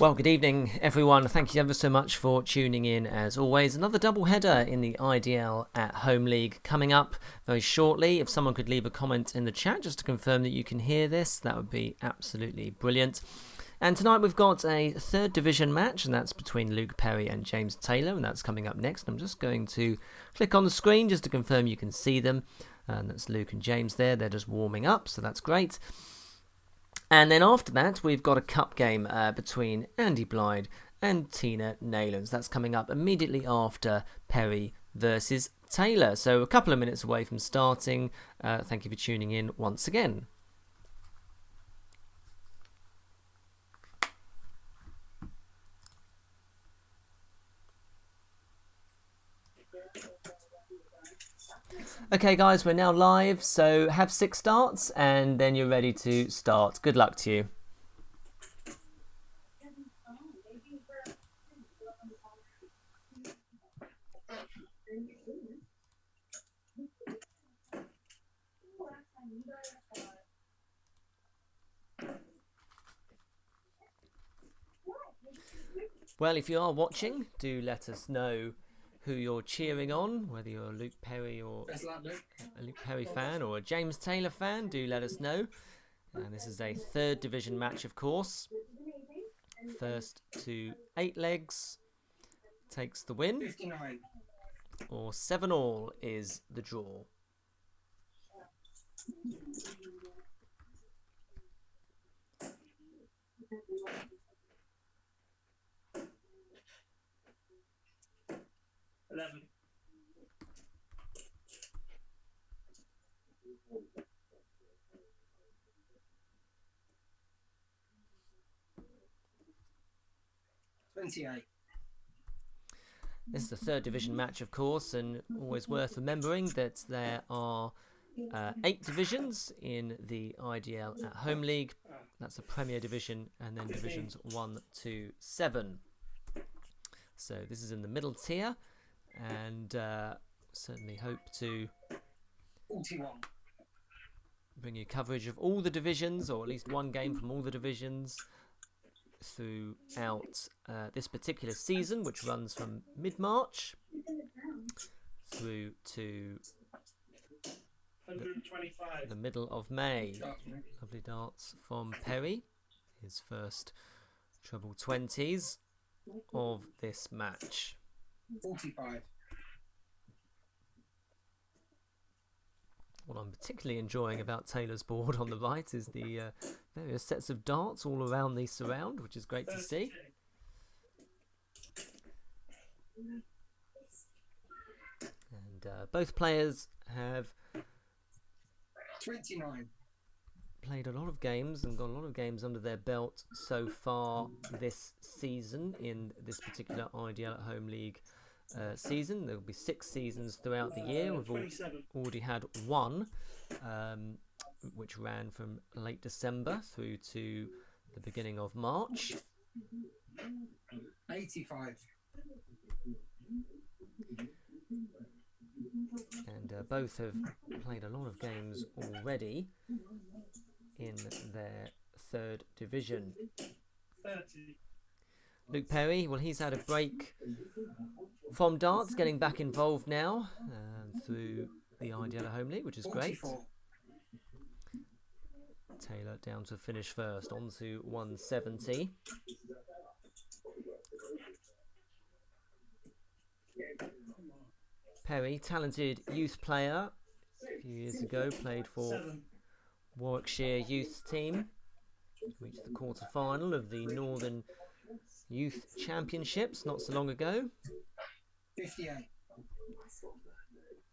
Well, good evening, everyone. Thank you ever so much for tuning in, as always. Another double header in the IDL at Home League coming up very shortly. If someone could leave a comment in the chat just to confirm that you can hear this, that would be absolutely brilliant. And tonight we've got a third division match, and that's between Luke Perry and James Taylor, and that's coming up next. I'm just going to click on the screen just to confirm you can see them. And that's Luke and James there. They're just warming up, so that's great. And then after that, we've got a cup game between Andy Blyde and Tina Naylan. So that's coming up immediately after Perry versus Taylor. So a couple of minutes away from starting. Thank you for tuning in once again. Okay guys, we're now live, so have 6 starts and then you're ready to start. Good luck to you. Well, if you are watching, do let us know who you're cheering on, whether you're a Luke Perry or a Luke Perry fan or a James Taylor fan. Do let us know. And this is a third division match, of course. First to 8 legs takes the win, 59. or 7-all is the draw. This is the third division match, of course, and always worth remembering that there are 8 divisions in the IDL at Home League. That's the Premier Division, and then divisions 1 to 7. So this is in the middle tier, and certainly hope to 41. bring you coverage of all the divisions, or at least one game from all the divisions, throughout this particular season, which runs from mid-March through to the middle of May. Lovely darts from Perry, his first treble 20s of this match. 45. What I'm particularly enjoying about Taylor's board on the right is the various sets of darts all around the surround, which is great to see. And both players have 29. played a lot of games and got a lot of games under their belt so far this season in this particular IDL at Home League season. There will be 6 seasons throughout the year. We've already had one, which ran from late December through to the beginning of March. 85. And both have played a lot of games already in their third division. 30. Luke Perry, well, he's had a break from darts, getting back involved now through the IDL at Home League, which is great. 44. Taylor down to finish first, on to 170. Perry, talented youth player, a few years ago played for 7. Warwickshire youth team, reached the quarter-final of the Northern Youth Championships not so long ago. 58.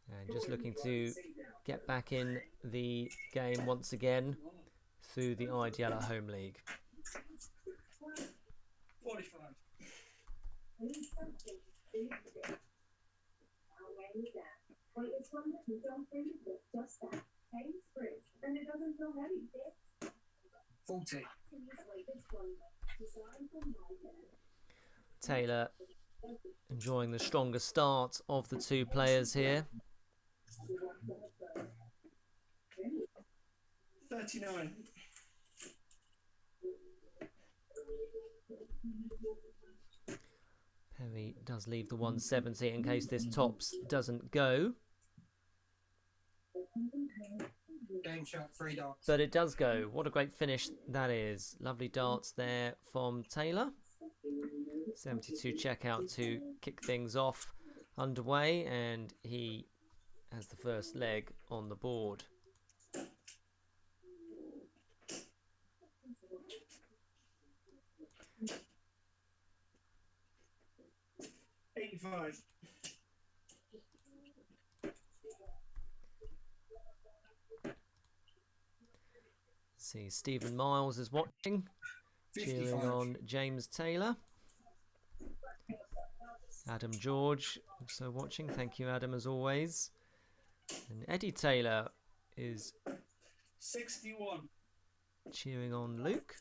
And just looking to get back in the game once again through the IDL at Home League. 45. Taylor enjoying the stronger start of the two players here. 39. Perry does leave the 170 in case this tops doesn't go. Game shot, 3 darts. But it does go. What a great finish that is. Lovely darts there from Taylor. 72 checkout to kick things off underway, and he has the first leg on the board. 85. See, Stephen Miles is watching, 55. cheering on James Taylor. Adam George also watching. Thank you, Adam, as always. And Eddie Taylor is 61. cheering on Luke.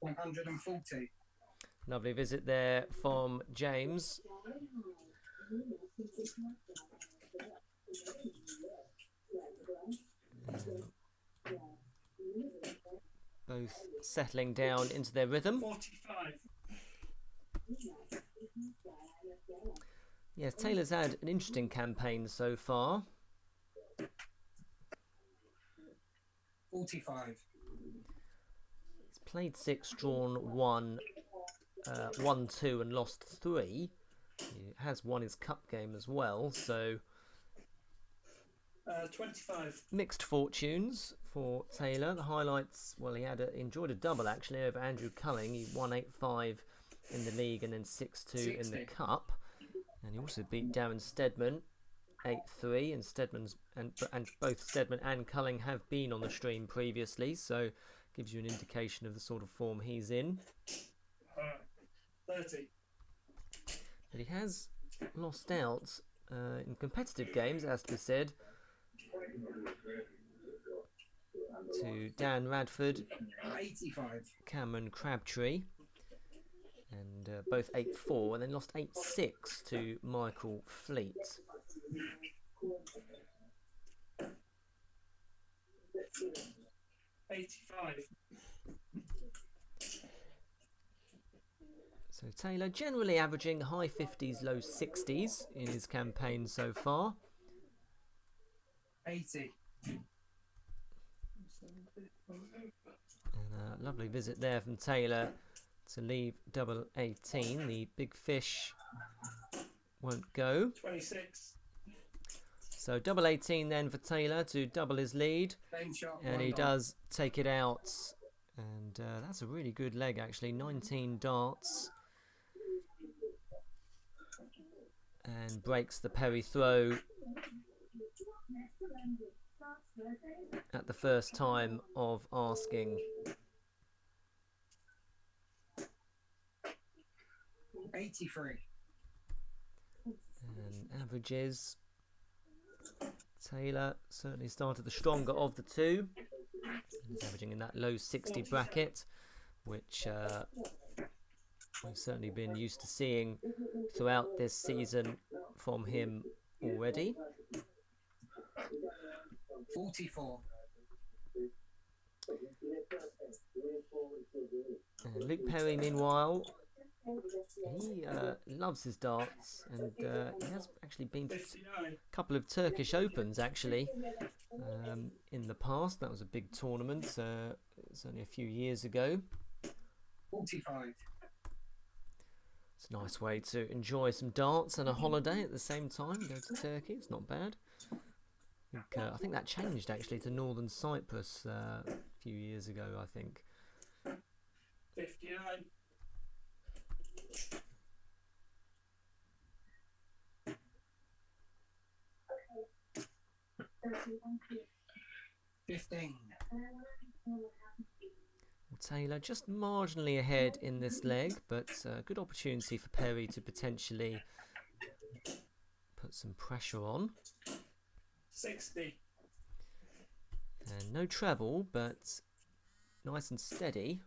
$140. Lovely visit there from James. Both settling down into their rhythm. 45. Yes, Taylor's had an interesting campaign so far. 45. He's played 6, drawn 1, won 2 and lost 3. He has won his cup game as well, so 25. mixed fortunes for Taylor. The highlights, well, he enjoyed a double actually over Andrew Culling. He won 8-5 in the league and then 6-2 in the 60. cup. And he also beat Darren Steadman 8-3, and Steadman's and both Steadman and Culling have been on the stream previously, so gives you an indication of the sort of form he's in. 30. But he has lost out in competitive games, as to be said, to Dan Radford, 85. Cameron Crabtree, and both 8-4, and then lost 8-6 to Michael Fleet. 85. So Taylor generally averaging high 50s, low 60s in his campaign so far. 80. And a lovely visit there from Taylor to leave double 18. The big fish won't go. 26. So double 18 then for Taylor to double his lead. Game shot, And 1 he dart. does take it out. And that's a really good leg actually. 19 darts. And breaks the Perry throw at the first time of asking. 83. And averages. Taylor certainly started the stronger of the two. He's averaging in that low 60 bracket, which we've certainly been used to seeing throughout this season from him already. 44. And Luke Perry, meanwhile, he loves his darts, and he has actually been to 59. a couple of Turkish Opens actually in the past. That was a big tournament, it's only a few years ago. 45. It's a nice way to enjoy some darts and a holiday at the same time. Go to Turkey, it's not bad. I think that changed actually to Northern Cyprus a few years ago, I think. 59. 15. Taylor just marginally ahead in this leg, but a good opportunity for Perry to potentially put some pressure on. 60. And no treble, but nice and steady.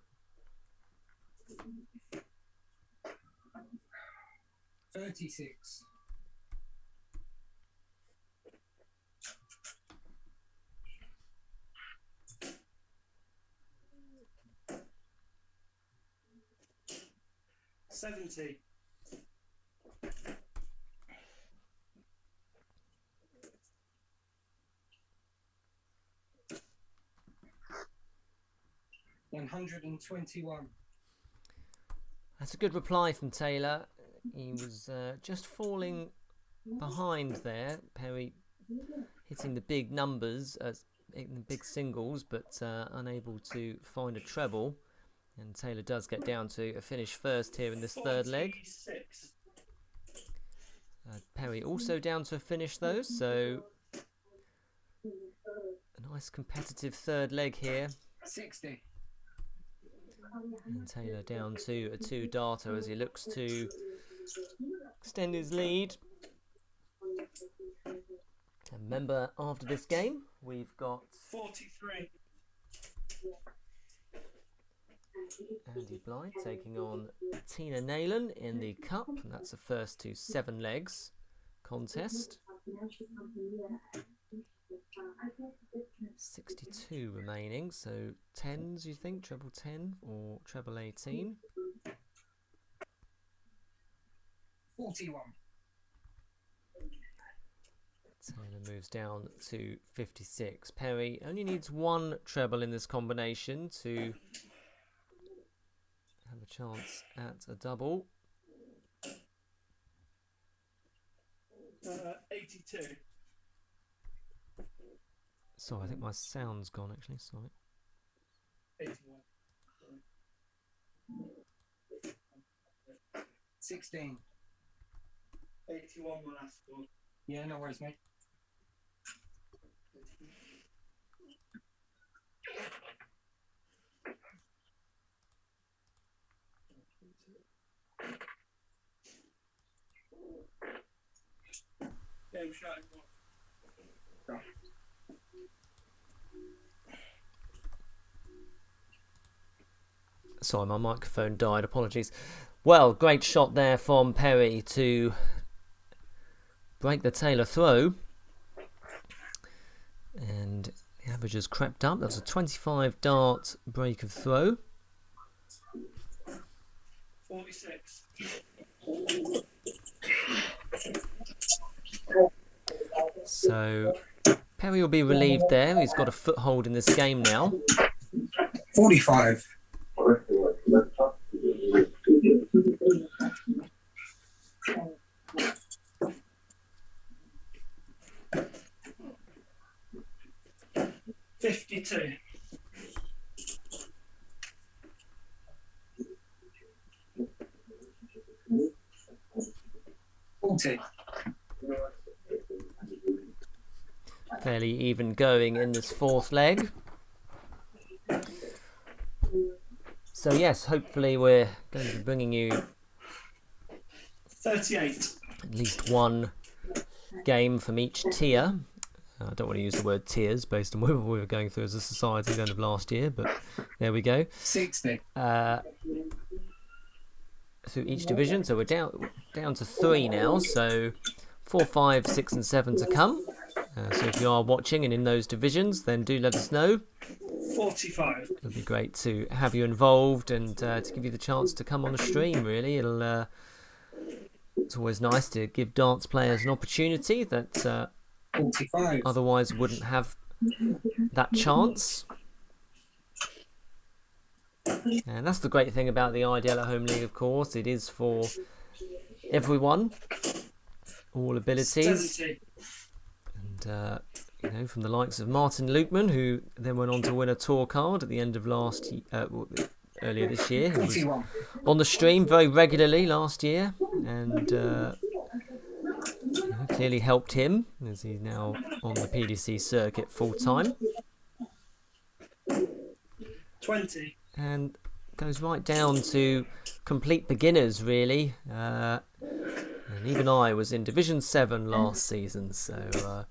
36. 38. 70. 121. That's a good reply from Taylor. He was just falling behind there. Perry hitting the big numbers, hitting the big singles, but unable to find a treble. And Taylor does get down to a finish first here in this third leg. 46. Perry also down to a finish though, so a nice competitive third leg here. 60. And Taylor down to a 2-darter as he looks to extend his lead. And remember, after this game, we've got 43. Andy Blyde taking on Tina Naylan in the Cup, and that's the first to 7 legs contest. 62 remaining, so 10s, you think? Treble 10 or treble 18? 41. Taylor moves down to 56. Perry only needs 1 treble in this combination to have a chance at a double. 82. Sorry, I think my sound's gone actually, sorry. 81. 16. 81 when I scored. Yeah, no worries, mate. Game shot. Sorry, my microphone died, apologies. Well, great shot there from Perry to break the Taylor throw. And the average has crept up. That's a 25 dart break of throw. 46. So Perry will be relieved there. He's got a foothold in this game now. 45. 52. 40. Fairly even going in this fourth leg. So yes, hopefully we're going to be bringing you 38. at least 1 game from each tier. I don't want to use the word tiers based on what we were going through as a society at the end of last year, but there we go. 60. Through each division, so we're down to 3 now, so 4, 5, 6 and 7 to come. So if you are watching and in those divisions, then do let us know. 45. It'll be great to have you involved and to give you the chance to come on the stream, really. It's always nice to give dance players an opportunity that 45. otherwise wouldn't have that chance. And that's the great thing about the IDL at Home League, of course. It is for everyone, all abilities. 70. And, you know, from the likes of Martin Lukeman, who then went on to win a tour card at the end of earlier this year. He was 41. on the stream very regularly last year, and you know, clearly helped him as he's now on the PDC circuit full time. 20. And goes right down to complete beginners, really. And even I was in Division 7 last season, so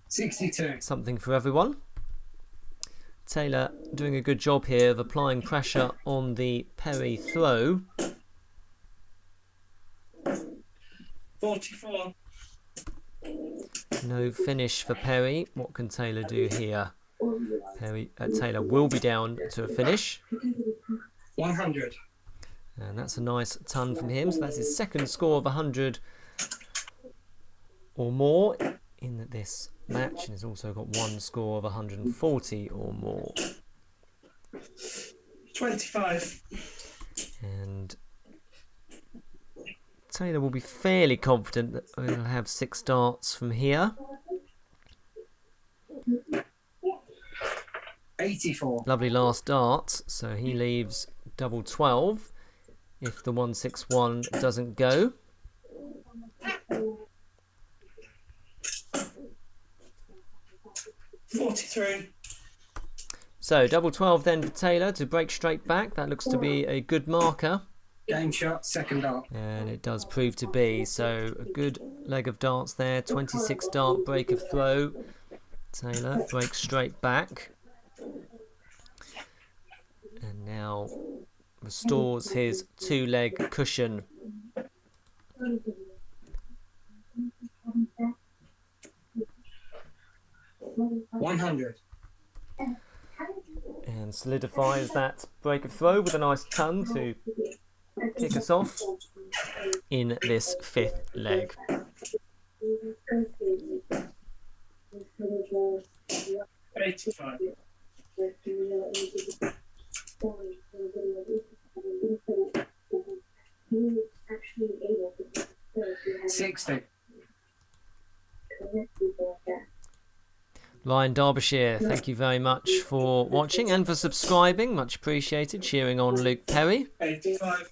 62. something for everyone. Taylor doing a good job here of applying pressure on the Perry throw. 44. No finish for Perry. What can Taylor do here? Taylor will be down to a finish. 100. And that's a nice ton from him. So that's his second score of 100 or more in this match. And he's also got one score of 140 or more. 25. And Taylor will be fairly confident that he'll have 6 darts from here. 84. Lovely last dart. So he leaves double 12 if the 161 doesn't go. $43. So double 12 then for Taylor to break straight back. That looks to be a good marker. Game shot, second dart. And it does prove to be. So a good leg of darts there. 26 dart break of throw. Taylor breaks straight back. And now restores his 2-leg cushion. $100. And solidifies that break of throw with a nice ton to kick us off in this 5th leg. $85. 60. Lion Derbyshire, thank you very much for watching and for subscribing. Much appreciated. Cheering on Luke Perry. 85.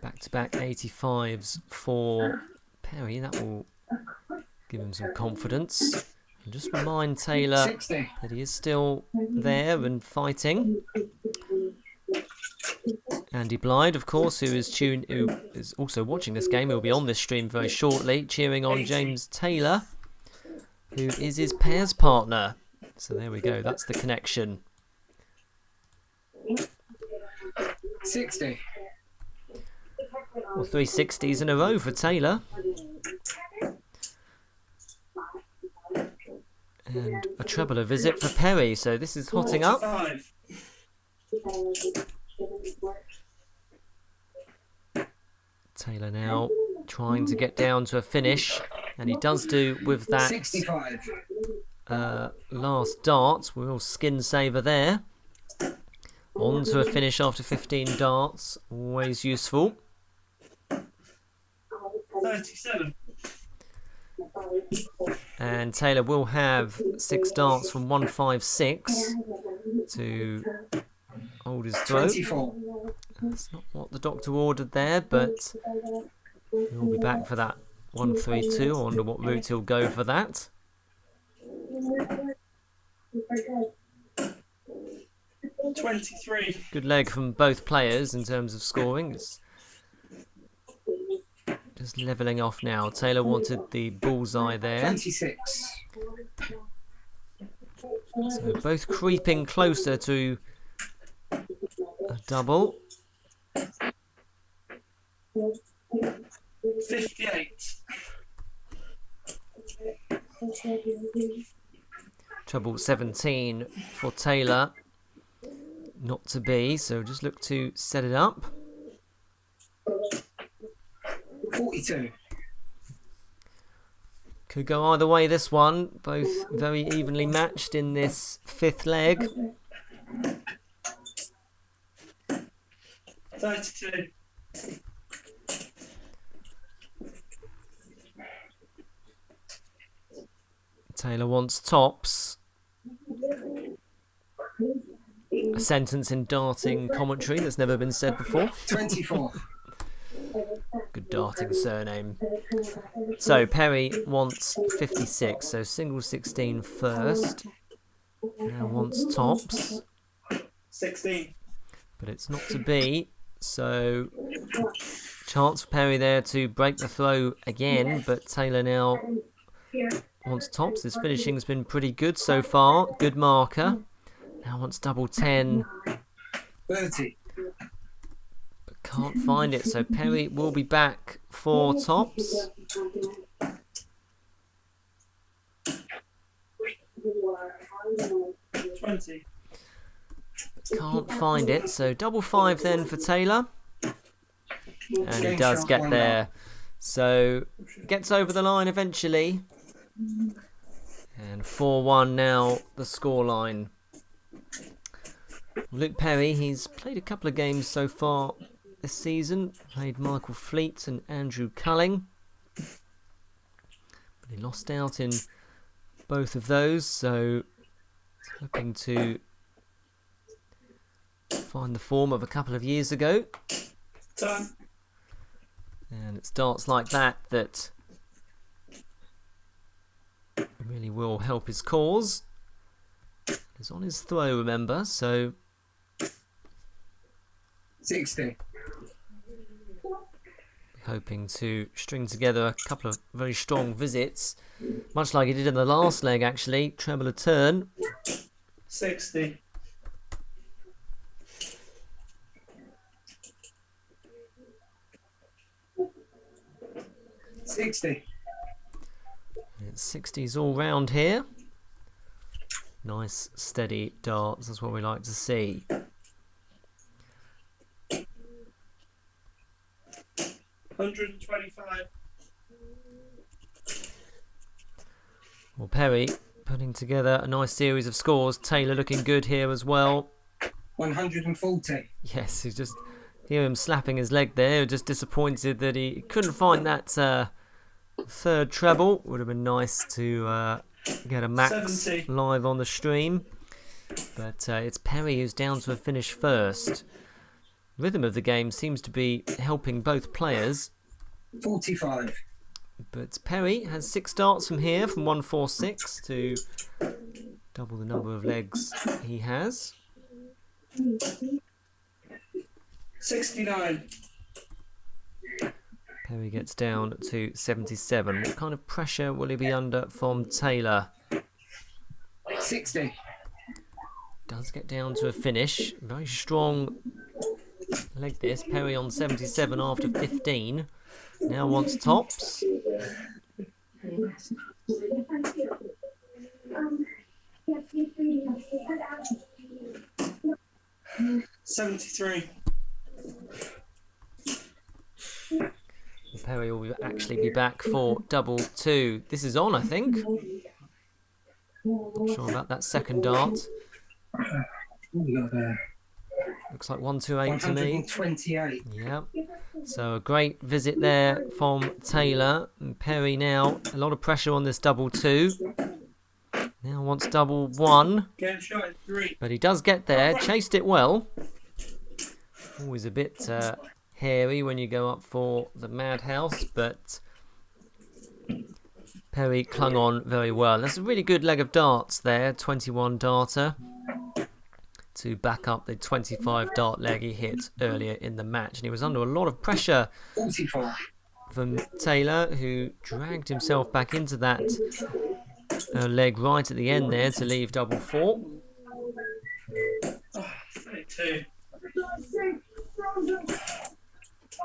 Back-to-back 85s for Perry. That will give him some confidence. And just remind Taylor 60. that he is still there and fighting. Andy Blyde, of course, who is also watching this game. He'll be on this stream very shortly, cheering on James Taylor, who is his pairs partner. So there we go. That's the connection. 60. Well, 360s in a row for Taylor. And a treble visit for Perry. So this is hotting up. 45. Taylor now trying to get down to a finish. And he does do with that 65. last dart. Real skin saver there. On to a finish after 15 darts. Always useful. 37. And Taylor will have 6 darts from 156 to hold his throat. 24. That's not what the doctor ordered there, but he'll be back for that 132. I wonder what route he'll go for that. $23. Good leg from both players in terms of scoring. It's just levelling off now. Taylor wanted the bullseye there. 26. So both creeping closer to a double. 58. Treble 17 for Taylor. Not to be, so just look to set it up. 42. Could go either way this one. Both very evenly matched in this 5th leg. 32. Taylor wants tops. A sentence in darting commentary that's never been said before. 24. Good darting surname. So Perry wants 56, so single 16 first. Now wants tops. 16. But it's not to be, so chance for Perry there to break the throw again, but Taylor now wants tops. His finishing's been pretty good so far. Good marker. Now wants double 10. 30. But can't find it, so Perry will be back for tops. 20. Can't find it, so double 5 then for Taylor. And he Game does shot, get 1 there. So gets over the line eventually. And 4-1 now, the scoreline. Luke Perry, he's played a couple of games so far this season. Played Michael Fleet and Andrew Culling. But he lost out in both of those, so hoping to find the form of a couple of years ago. Done. And it's darts like that that really will help his cause. He's on his throw, remember, so 60. hoping to string together a couple of very strong visits, much like he did in the last leg actually. Treble a turn. 60. 60. It's 60s all round here. Nice steady darts, that's what we like to see. 125. Well, Perry putting together a nice series of scores. Taylor looking good here as well. 140. Yes, you just hear him slapping his leg there. Just disappointed that he couldn't find that third treble. Would have been nice to get a max 70. live on the stream. But it's Perry who's down to a finish first. Rhythm of the game seems to be helping both players. 45. But Perry has 6 darts from here, from 146 to double the number of legs he has. 69. Perry gets down to 77. What kind of pressure will he be under from Taylor? 60. Does get down to a finish. Very strong leg this. Perry on 77 after 15. Now wants tops. $73. Perry will actually be back for double 2. This is on, I think. Not sure about that second dart. Looks like 128 to me. 128. Yeah. So a great visit there from Taylor. And Perry now, a lot of pressure on this double 2. Now wants double 1. Game shot at 3. But he does get there. Chased it well. Always a bit hairy when you go up for the madhouse. But Perry clung on very well. That's a really good leg of darts there. 21 darter. To back up the 25 dart leg he hit earlier in the match. And he was under a lot of pressure 44. from Taylor, who dragged himself back into that leg right at the end there to leave double 4. 32.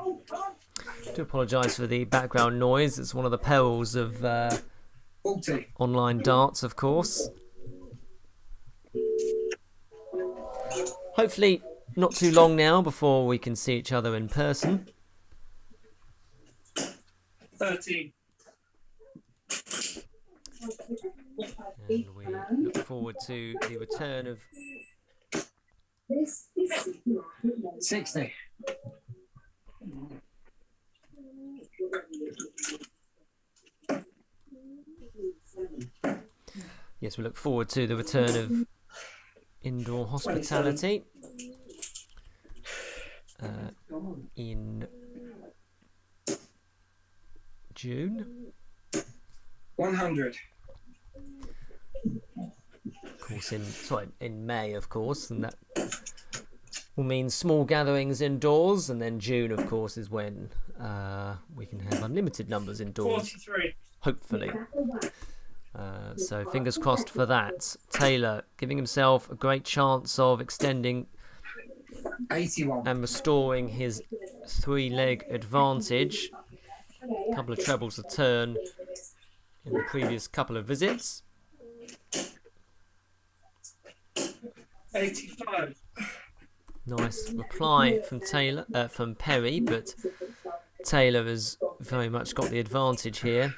I do apologise for the background noise. It's one of the perils of 40. online darts, of course. Hopefully not too long now before we can see each other in person. 13. And we look forward to the return of 60. Yes, we look forward to the return of indoor hospitality in June. 100. Of course, in May, of course, and that will mean small gatherings indoors, and then June, of course, is when we can have unlimited numbers indoors. 43. Hopefully. So fingers crossed for that. Taylor giving himself a great chance of extending 81. and restoring his 3-leg advantage. A couple of trebles a turn in the previous couple of visits. 85. Nice reply from from Perry, but Taylor has very much got the advantage here.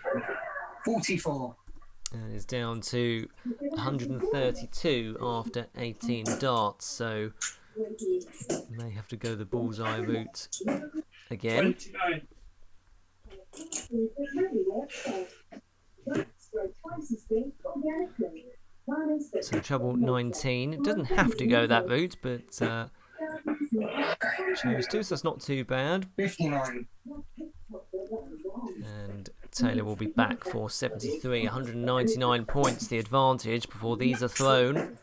44. And is down to 132 after 18 darts, so may have to go the bullseye route again. 29. So treble 19. It doesn't have to go that route, but chose to, so that's not too bad. 59. And Taylor will be back for 73, 199 points the advantage before these are thrown.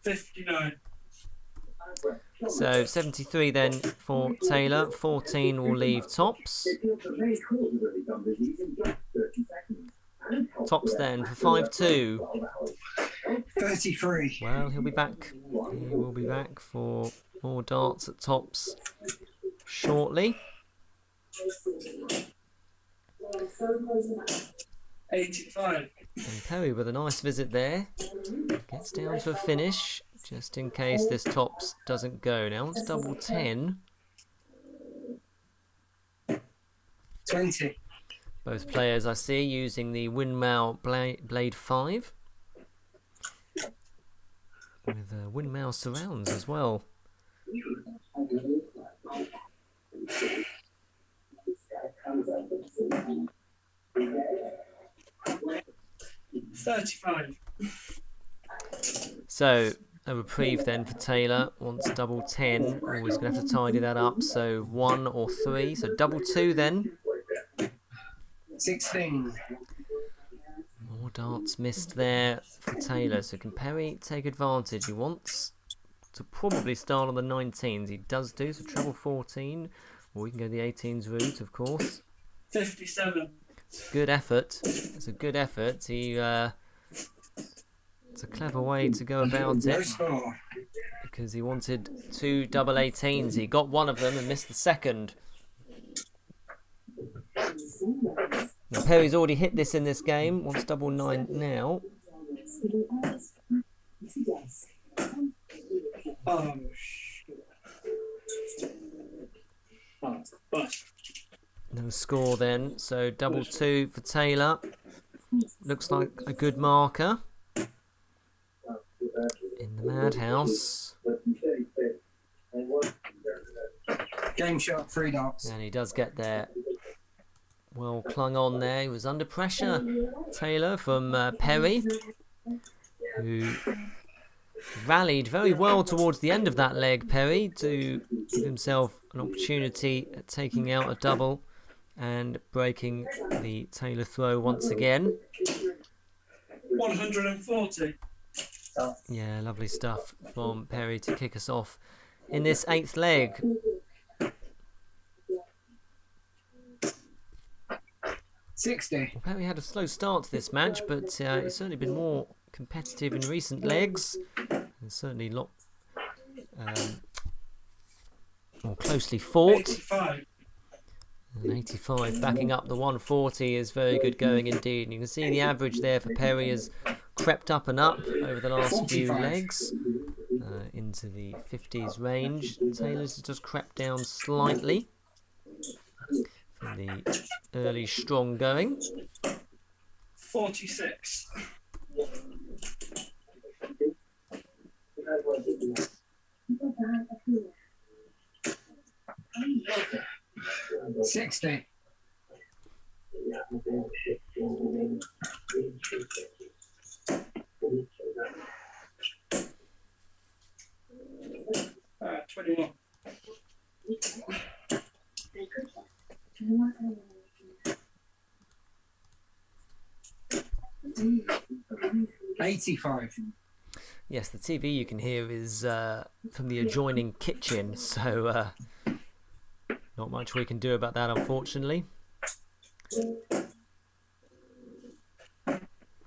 59. So 73 then for Taylor, 14 will leave tops. Tops then for 5-2. 33. Well, he'll be back. He will be back for more darts at tops shortly. 85. And Perry with a nice visit there. Gets down to a finish, just in case this tops doesn't go. Now it's double 10. 20. Both players I see using the windmill Blyde 5. With windmill surrounds as well. 35. So a reprieve then for Taylor. Wants double 10. Always going to have to tidy that up. So 1 or 3. So double 2 then. 16. More darts missed there for Taylor. So can Perry take advantage? He wants to probably start on the 19s. He does do. So treble 14. Or we can go the 18s route, of course. 57. It's a good effort. It's a good effort. It's a clever way to go about it. Because he wanted 2 double 18s. He got one of them and missed the second. Now Perry's already hit this in this game. Wants double 9 now. Oh, shit. No score then. So double 2 for Taylor. Looks like a good marker. In the madhouse. Game shot, 3 darts. And he does get there. Well clung on there. He was under pressure, Taylor, from Perry, who rallied very well towards the end of that leg, Perry, to give himself an opportunity at taking out a double and breaking the Taylor throw once again. 140. Yeah, lovely stuff from Perry to kick us off in this 8th leg. 60. Well, Perry had a slow start to this match, but it's certainly been more competitive in recent legs. And certainly a lot more closely fought. 85. And 85 backing up the 140 is very good going indeed. And you can see the average there for Perry has crept up and up over the last few legs into the 50s range. Taylor's just crept down slightly from the early strong going. 46. 60. All right, 21. 85. Yes, the TV you can hear is from the adjoining kitchen, so not much we can do about that, unfortunately.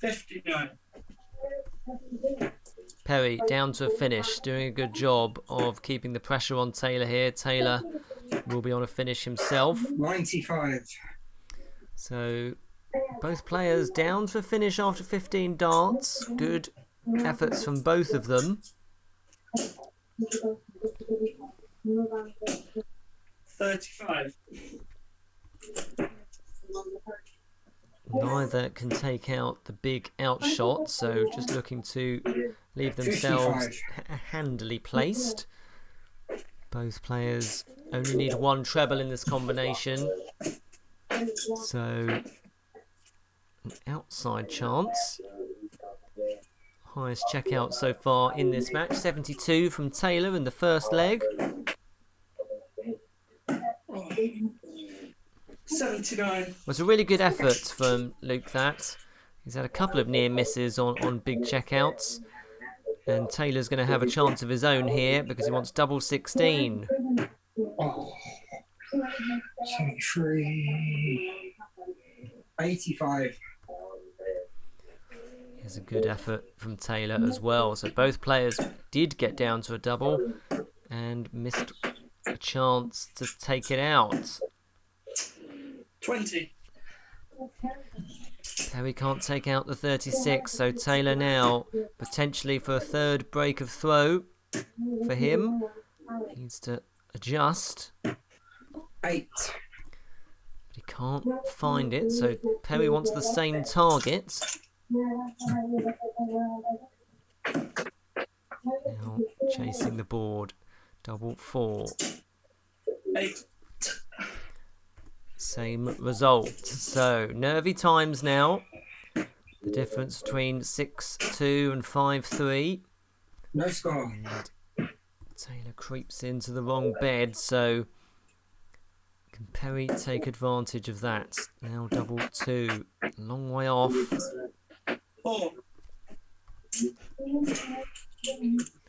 59. Perry down to a finish, doing a good job of keeping the pressure on Taylor here. Taylor will be on a finish himself. 95. So Both players down to a finish after 15 darts. Good efforts from both of them. 35. Neither can take out the big outshot, so just looking to leave themselves handily placed. Both players only need one treble in this combination, so an outside chance. Highest checkout so far in this match, 72 from Taylor in the first leg. 79. Was a really good effort from Luke that. He's had a couple of near misses on big checkouts. And Taylor's going to have a chance of his own here because he wants double 16. 73. 85. Here's a good effort from Taylor as well. So both players did get down to a double and missed a chance to take it out. 20. Perry can't take out the 36, so Taylor now potentially for a third break of throw for him. Needs to adjust. 8. But he can't find it, so Perry wants the same target. Now chasing the board. Double 4. 8. Same result. So nervy times now. The difference between 6-2 and 5-3. No score. And Taylor creeps into the wrong bed, so can Perry take advantage of that? Now double 2. Long way off. 4.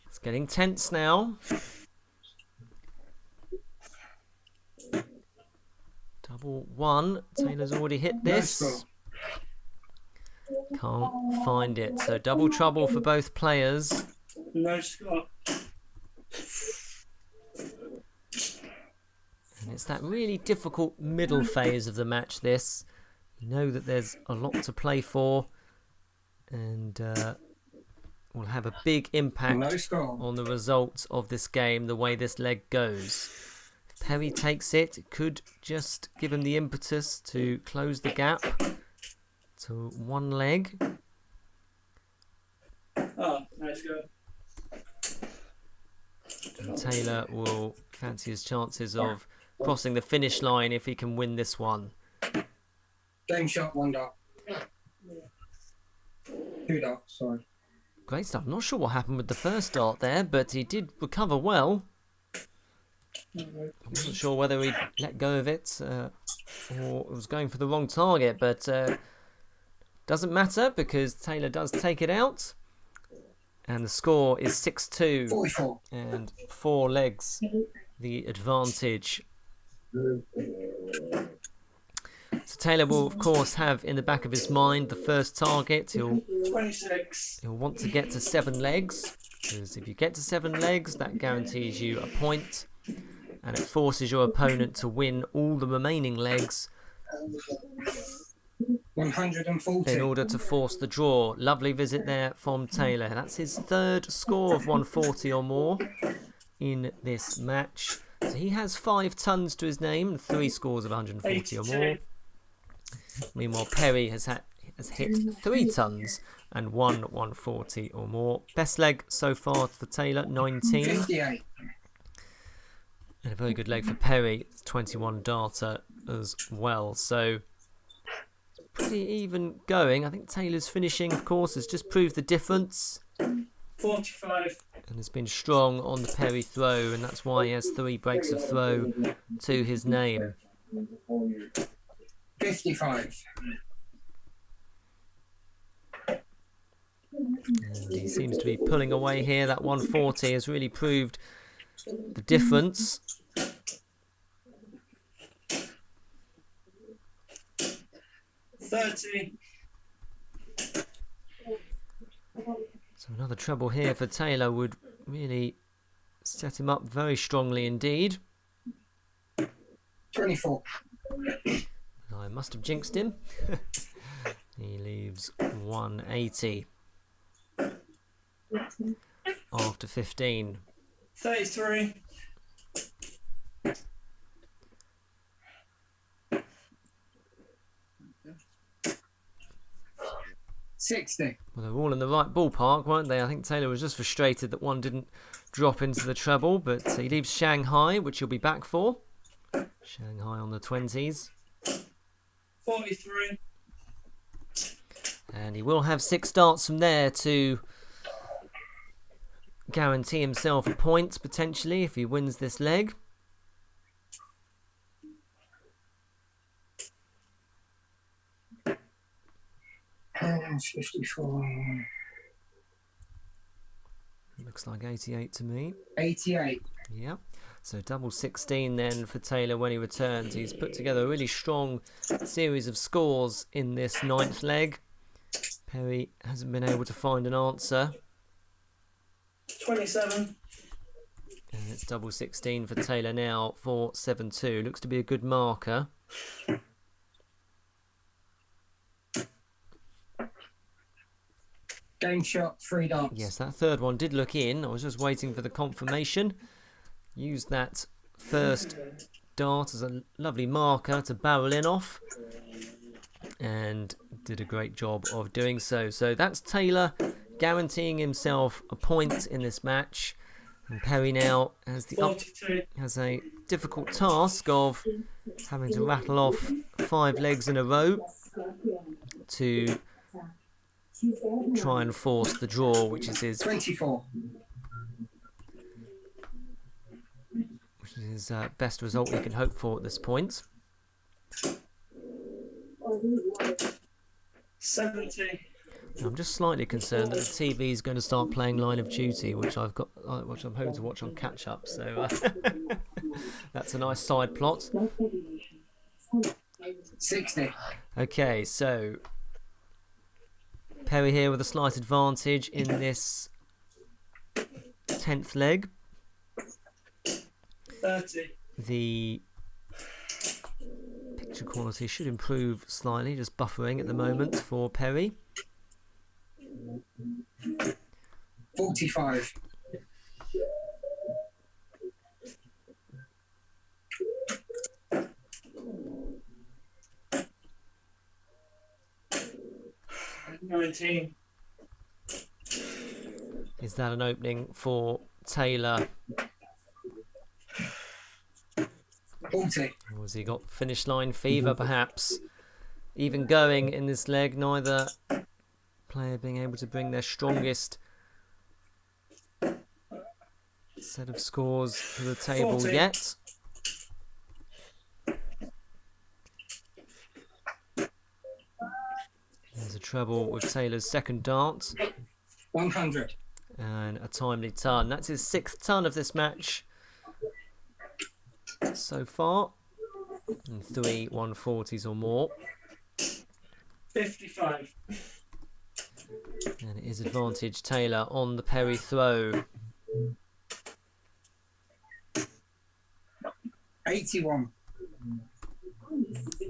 It's getting tense now. Double 1. Taylor's already hit this. Can't find it. So double trouble for both players. No score. And it's that really difficult middle phase of the match, this. You know that there's a lot to play for. And will have a big impact on the results of this game, the way this leg goes. If Perry takes it, it could just give him the impetus to close the gap to one leg. Oh, nice go. And Taylor will fancy his chances of crossing the finish line if he can win this one. Game shot, 1 dot. 2 dots, sorry. Great stuff. I'm not sure what happened with the first dart there, but he did recover well. I wasn't sure whether he let go of it or was going for the wrong target, but doesn't matter because Taylor does take it out. And the score is 6-2. 44. And 4 legs the advantage. So Taylor will, of course, have in the back of his mind the first target. 26. He'll want to get to 7 legs. Because if you get to 7 legs, that guarantees you a point. And it forces your opponent to win all the remaining legs 140. in order to force the draw. Lovely visit there from Taylor. That's his 3rd score of 140 or more in this match. So he has 5 tons to his name and 3 scores of 140 or more. Meanwhile, Perry has hit 3 tons and 140 or more. Best leg so far for Taylor, 19. 58. And a very good leg for Perry, 21 darter as well. So pretty even going. I think Taylor's finishing, of course, has just proved the difference. 45. And has been strong on the Perry throw, and that's why he has 3 breaks of throw to his name. 55. And he seems to be pulling away here. That 140 has really proved the difference. 30. So another treble here for Taylor would really set him up very strongly indeed. 24. I must have jinxed him. He leaves 180 after 15. 33. 60. Well, they were all in the right ballpark, weren't they? I think Taylor was just frustrated that one didn't drop into the treble, but he leaves Shanghai, which he'll be back for. Shanghai on the 20s. 43. And he will have 6 darts from there to guarantee himself a point, potentially, if he wins this leg. And 54. Looks like 88 to me. 88. Yeah. So double 16 then for Taylor when he returns. He's put together a really strong series of scores in this 9th leg. Perry hasn't been able to find an answer. 27. And it's double 16 for Taylor now for 7-2. Looks to be a good marker. Game shot, 3 darts. Yes, that third one did look in. I was just waiting for the confirmation. Used that first dart as a lovely marker to barrel in off. And did a great job of doing so. So that's Taylor guaranteeing himself a point in this match. And Perry now has a difficult task of having to rattle off 5 legs in a row to try and force the draw, which is his 24. which is his best result he can hope for at this point. 70. I'm just slightly concerned that the TV is going to start playing Line of Duty, which I'm hoping to watch on catch up. So that's a nice side plot. 60. Okay, so Perry here with a slight advantage in this 10th leg. 30. The picture quality should improve slightly, just buffering at the moment for Perry. 45. 19. Is that an opening for Taylor? 40. Or has he got finish line fever, perhaps? Even going in this leg, neither player being able to bring their strongest set of scores to the table 40. yet. There's a treble with Taylor's second dart. 100. And a timely ton. That's his 6th ton of this match so far. And 3 140s or more. 55. And it is advantage Taylor on the Perry throw. 81.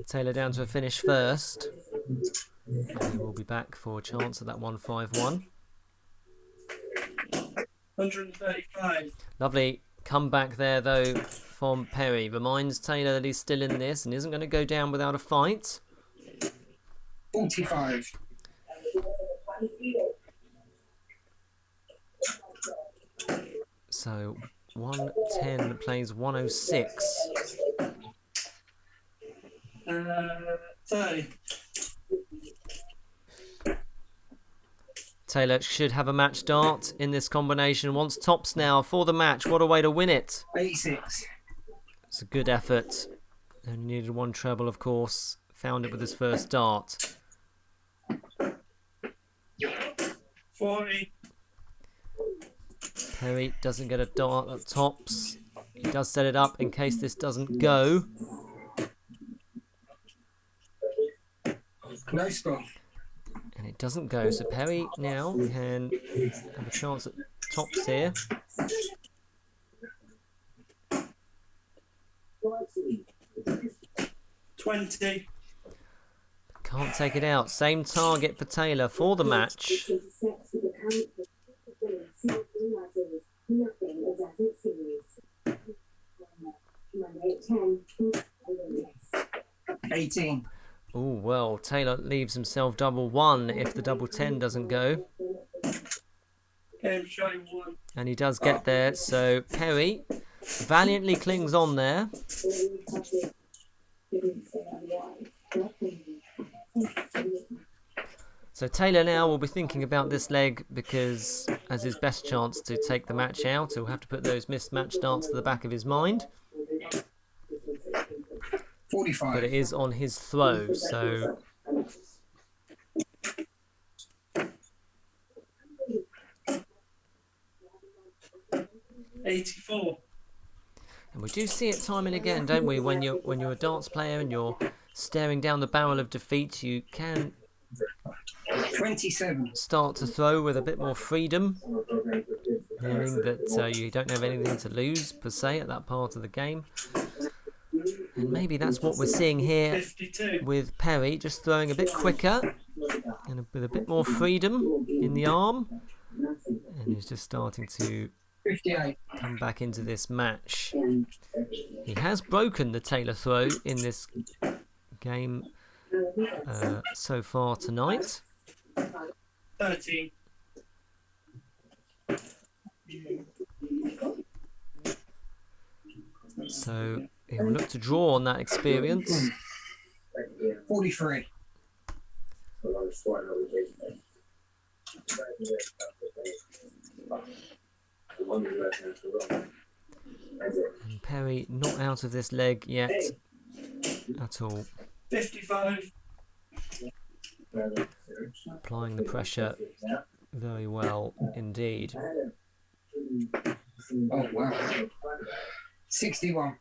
Taylor down to a finish first. And he will be back for a chance at that 151. 135. Lovely comeback there though from Perry. Reminds Taylor that he's still in this and isn't going to go down without a fight. 45. So 110 plays 106. 30. Taylor should have a match dart in this combination. Wants tops now for the match. What a way to win it. 86. It's a good effort. Only needed 1 treble, of course. Found it with his first dart. 40. Perry doesn't get a dart at tops. He does set it up in case this doesn't go. No score. And it doesn't go. So Perry now can have a chance at tops here. Can't take it out. Same target for Taylor for the match. Oh, well, Taylor leaves himself double 1 if the double 10 doesn't go. And he does get there, so Perry valiantly clings on there. So Taylor now will be thinking about this leg because as his best chance to take the match out, he'll have to put those missed match darts to the back of his mind. 45. But it is on his throw, so... $84. And we do see it time and again, don't we? When you're a darts player and you're staring down the barrel of defeat, you can 27. start to throw with a bit more freedom, knowing that you don't have anything to lose per se at that part of the game. And maybe that's what we're seeing here 52. with Perry, just throwing a bit quicker and with a bit more freedom in the arm. And he's just starting to 58. come back into this match. He has broken the Taylor throw in this game so far tonight. 13. So he'll look to draw on that experience. 43. And Perry not out of this leg yet at all. 55. Applying the pressure very well indeed. Oh, wow. 61.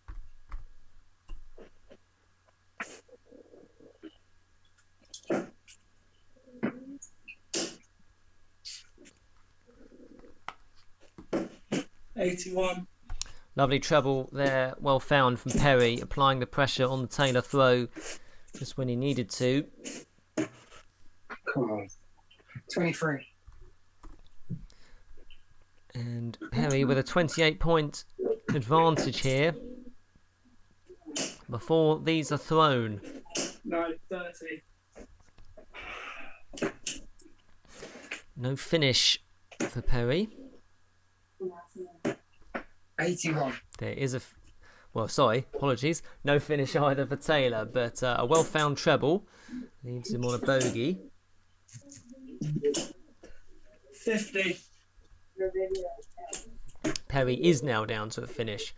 $81. Lovely treble there, well found from Perry, applying the pressure on the Taylor throw just when he needed to. Come on. 23. And Perry with a 28-point advantage here before these are thrown. No, 30. No finish for Perry. 81. There is a... Well, sorry, apologies. No finish either for Taylor, but a well-found treble leaves him on a bogey. 50. Perry is now down to a finish.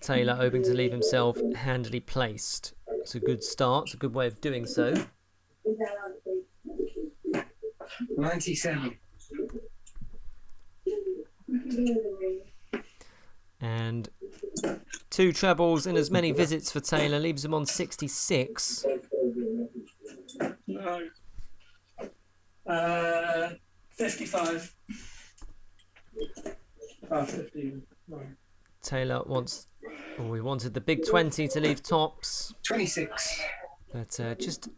Taylor hoping to leave himself handily placed. It's a good start. It's a good way of doing so. 97. And 2 trebles and as many visits for Taylor leaves him on 66. No. 55. Oh, 15. No. Taylor wants... Oh, he wanted the big 20 to leave tops. 26. But just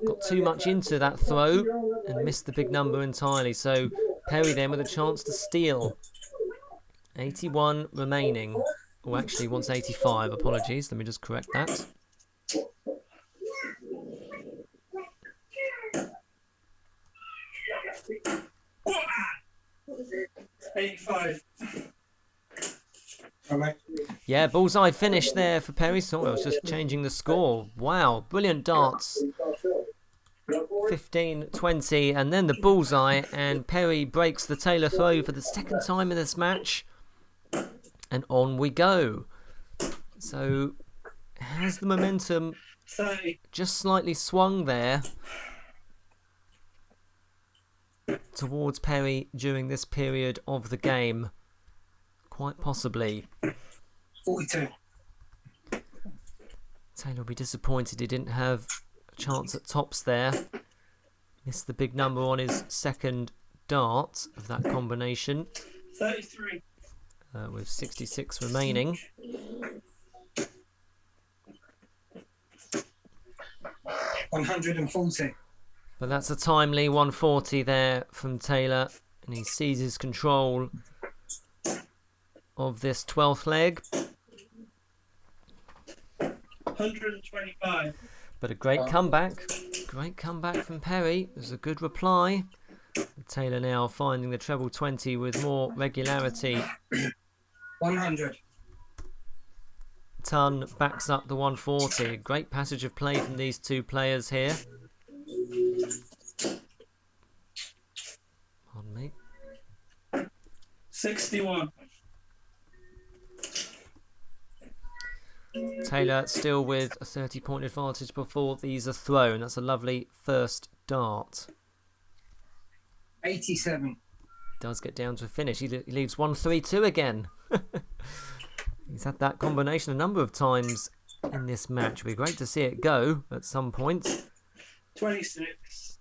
got too much into that throw and missed the big number entirely. So Perry then with a chance to steal. 81 remaining. Oh, actually wants 85. Apologies. Let me just correct that. $85. Yeah, bullseye finish there for Perry. So I was just changing the score. Wow, brilliant darts. 15-20 and then the bullseye, and Perry breaks the Taylor throw for the second time in this match. And on we go. So has the momentum just slightly swung there towards Perry during this period of the game? Quite possibly. 42. Taylor will be disappointed he didn't have a chance at tops there. Missed the big number on his second dart of that combination. 33. With 66 remaining. 140. But that's a timely 140 there from Taylor, and he seizes control of this 12th leg. 125. But a great comeback. Great comeback from Perry. There's a good reply. Taylor now finding the treble 20 with more regularity. 100. Ton backs up the 140. Great passage of play from these two players here. Pardon me. 61. Taylor still with a 30-point advantage before these are thrown. That's a lovely first dart. 87. Does get down to a finish. He leaves 1-3-2 again. He's had that combination a number of times in this match. It'd be great to see it go at some point. 26.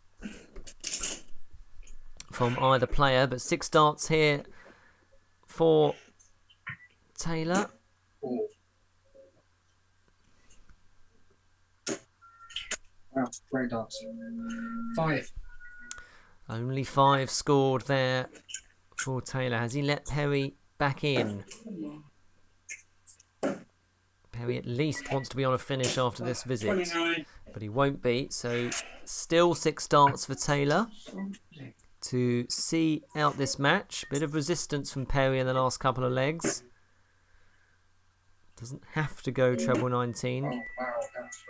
From either player, but 6 darts here for Taylor. 4. Wow, great darts. 5. Only 5 scored there for Taylor. Has he let Perry back in? Perry at least wants to be on a finish after this visit, 29. but he won't be. So still 6 darts for Taylor to see out this match. Bit of resistance from Perry in the last couple of legs. Doesn't have to go treble 19. Oh, wow, that's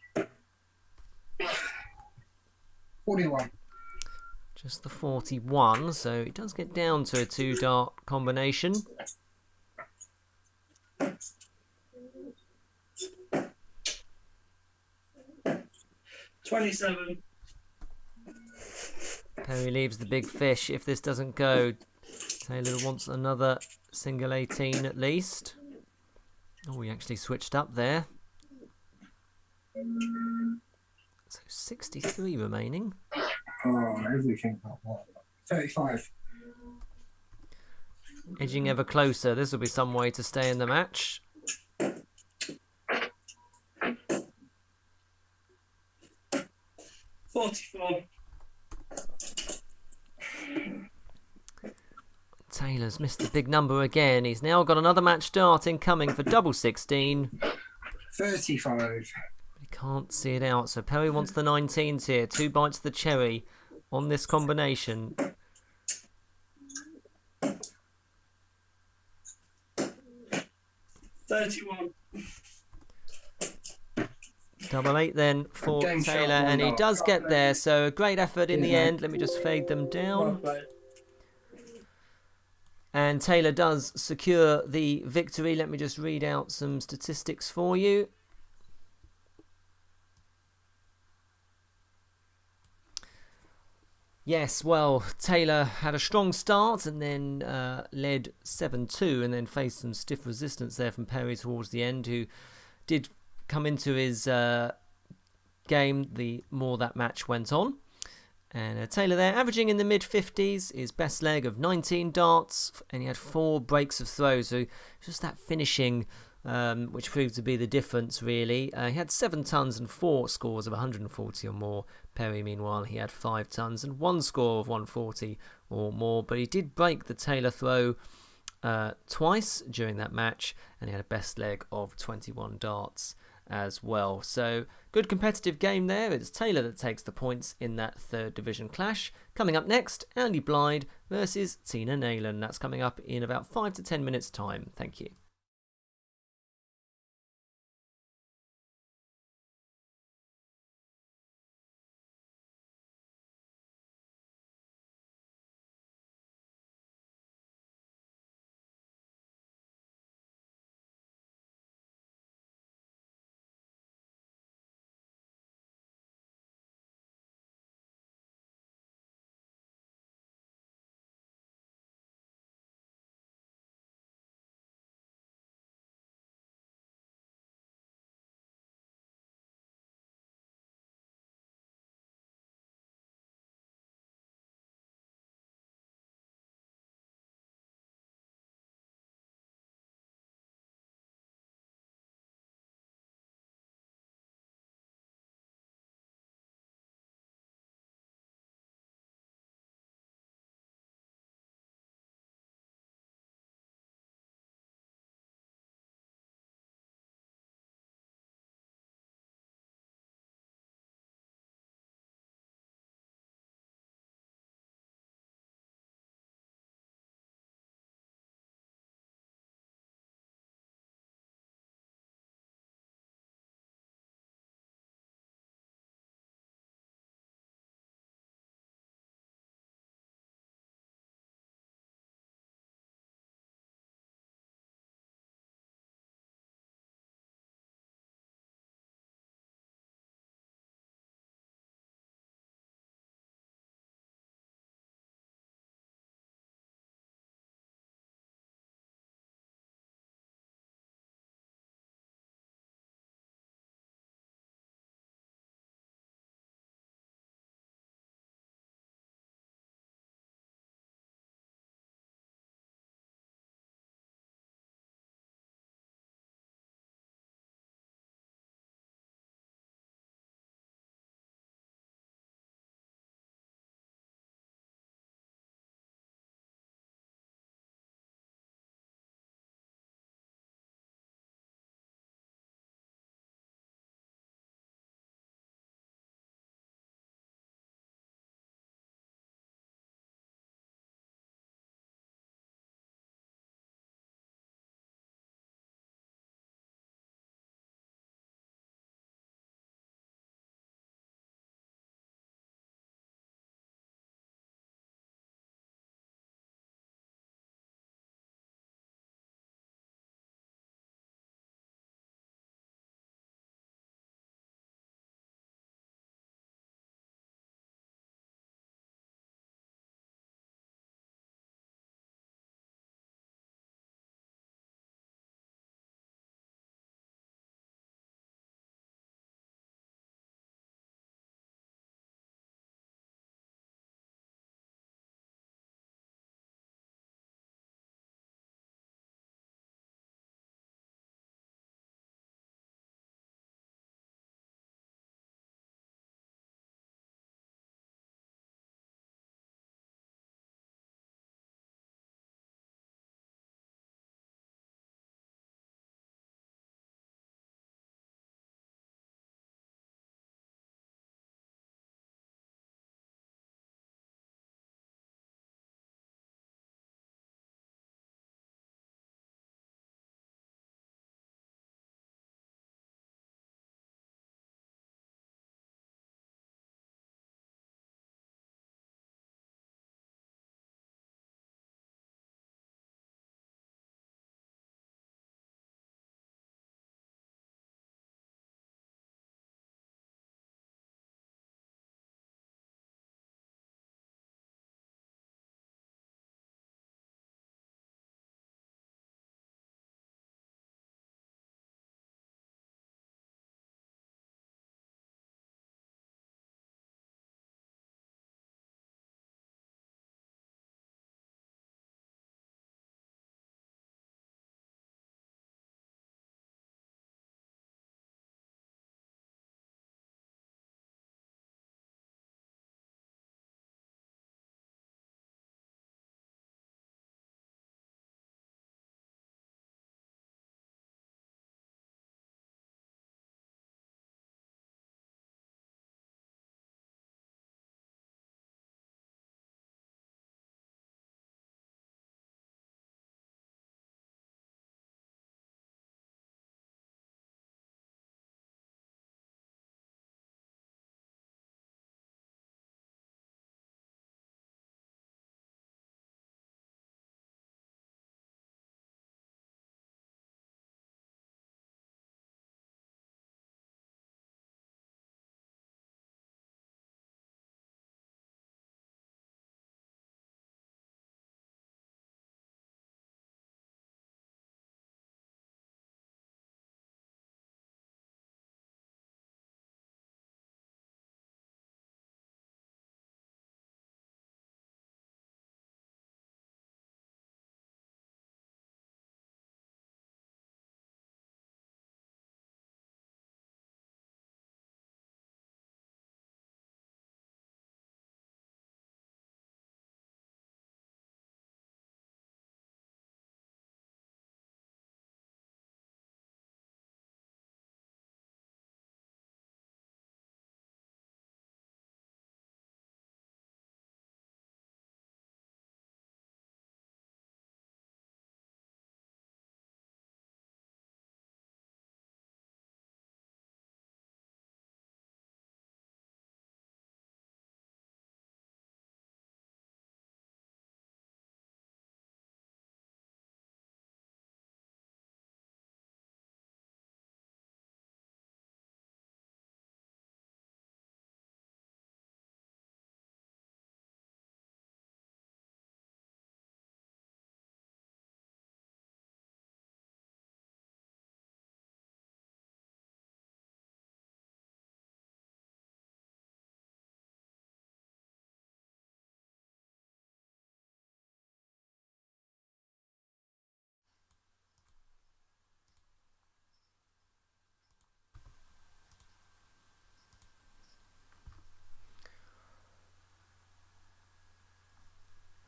perfect. 41. Just the 41, so it does get down to a 2 dart combination. $27. Perry leaves the big fish if this doesn't go. Taylor wants another single 18 at least. Oh, he actually switched up there. So 63 remaining. Oh, everything but one. 35. Edging ever closer. This will be some way to stay in the match. $44. Taylor's missed the big number again. He's now got another match dart incoming for double 16. 35. He can't see it out, so Perry wants the 19s here. 2 bites of the cherry on this combination. $31. Double 8 then for Taylor, and he does get there, so a great effort in the end. Let me just fade them down. And Taylor does secure the victory. Let me just read out some statistics for you. Yes, well, Taylor had a strong start and then led 7-2 and then faced some stiff resistance there from Perry towards the end, who did come into his game the more that match went on. And Taylor there, averaging in the mid-50s, his best leg of 19 darts, and he had 4 breaks of throw, so just that finishing which proved to be the difference, really. He had 7 tons and 4 scores of 140 or more. Perry, meanwhile, he had 5 tons and 1 score of 140 or more, but he did break the Taylor throw twice during that match, and he had a best leg of 21 darts as well. So good competitive game there. It's Taylor that takes the points in that 3rd division clash. Coming up next, Blyde versus Tina Naylan. That's coming up in about 5 to 10 minutes time. Thank you.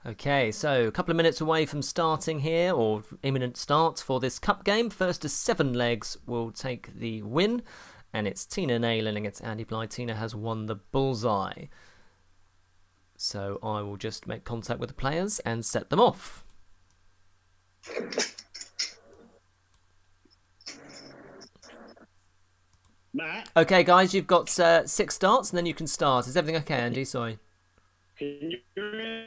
Okay, so a couple of minutes away from starting here, or imminent start for this cup game. First to 7 legs will take the win, and it's Tina Naylan against Andy Blyde. Tina has won the bullseye. So I will just make contact with the players and set them off. Matt? Okay, guys, you've got 6 starts, and then you can start. Is everything okay, Andy? Sorry. Can you hear me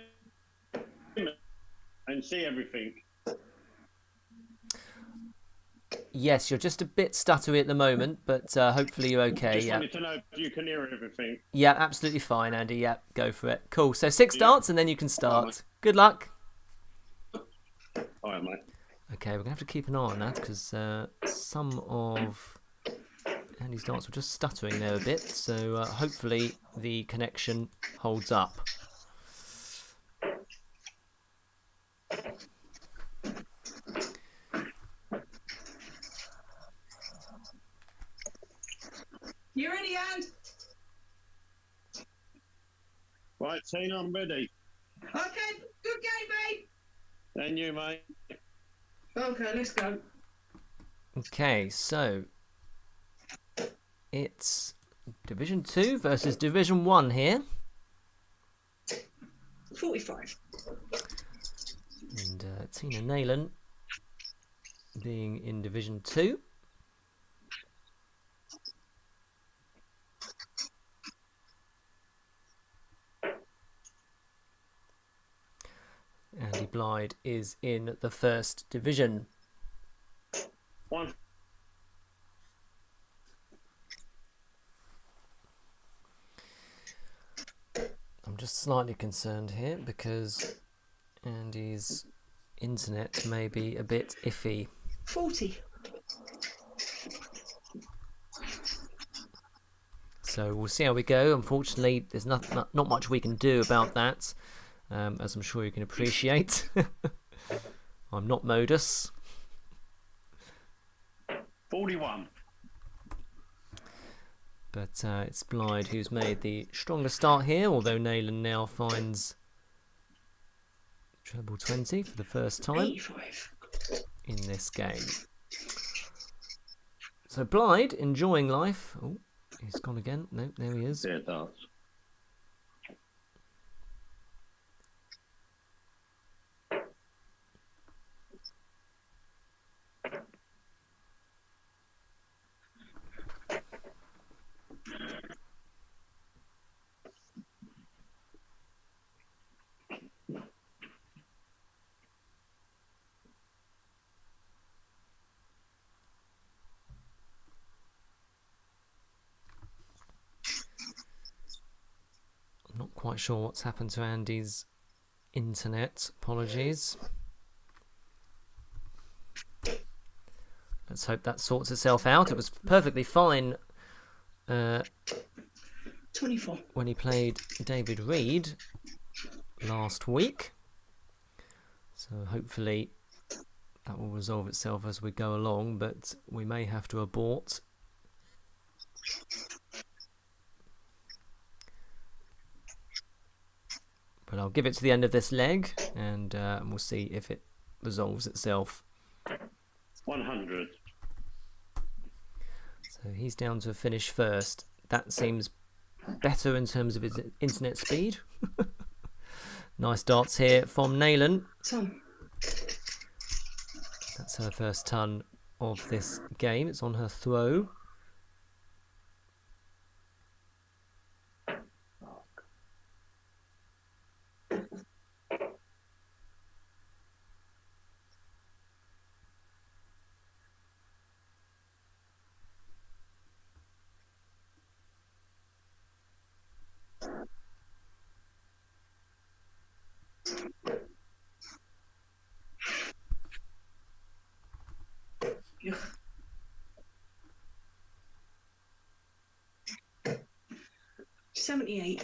and see everything? Yes, you're just a bit stuttery at the moment, but hopefully you're okay. Just wanted to know if you can hear everything. Yeah, absolutely fine, Andy. Yeah, go for it. Cool. So 6 starts, and then you can start. Good luck. All right, mate. Okay, we're going to have to keep an eye on that, because some of Andy's darts were just stuttering there a bit, so hopefully the connection holds up. You ready, Anne? Right, Tina, I'm ready. Okay, good game, And you, mate. mate. Okay, let's go. Okay, so it's Division 2 versus Division 1 here. 45. And Tina Naylan being in Division 2. Andy Blyde is in the 1st Division. One. I'm just slightly concerned here because Andy's internet may be a bit iffy. 40. So we'll see how we go. Unfortunately, there's not much we can do about that, as I'm sure you can appreciate. I'm not Modus. 41. But it's Blyde who's made the stronger start here, although Naylan now finds treble 20 for the first time 85. in this game. So Blyde enjoying life. Oh, he's gone again. No, there he is. Yeah, it does. I'm not quite sure what's happened to Andy's internet. Apologies. Let's hope that sorts itself out. It was perfectly fine 24. when he played David Reed last week. So hopefully that will resolve itself as we go along, but we may have to abort. But I'll give it to the end of this leg, and we'll see if it resolves itself. 100. So he's down to finish first. That seems better in terms of his internet speed. Nice darts here from Naylan. Tom. That's her first ton of this game. It's on her throw. Yuck. 78.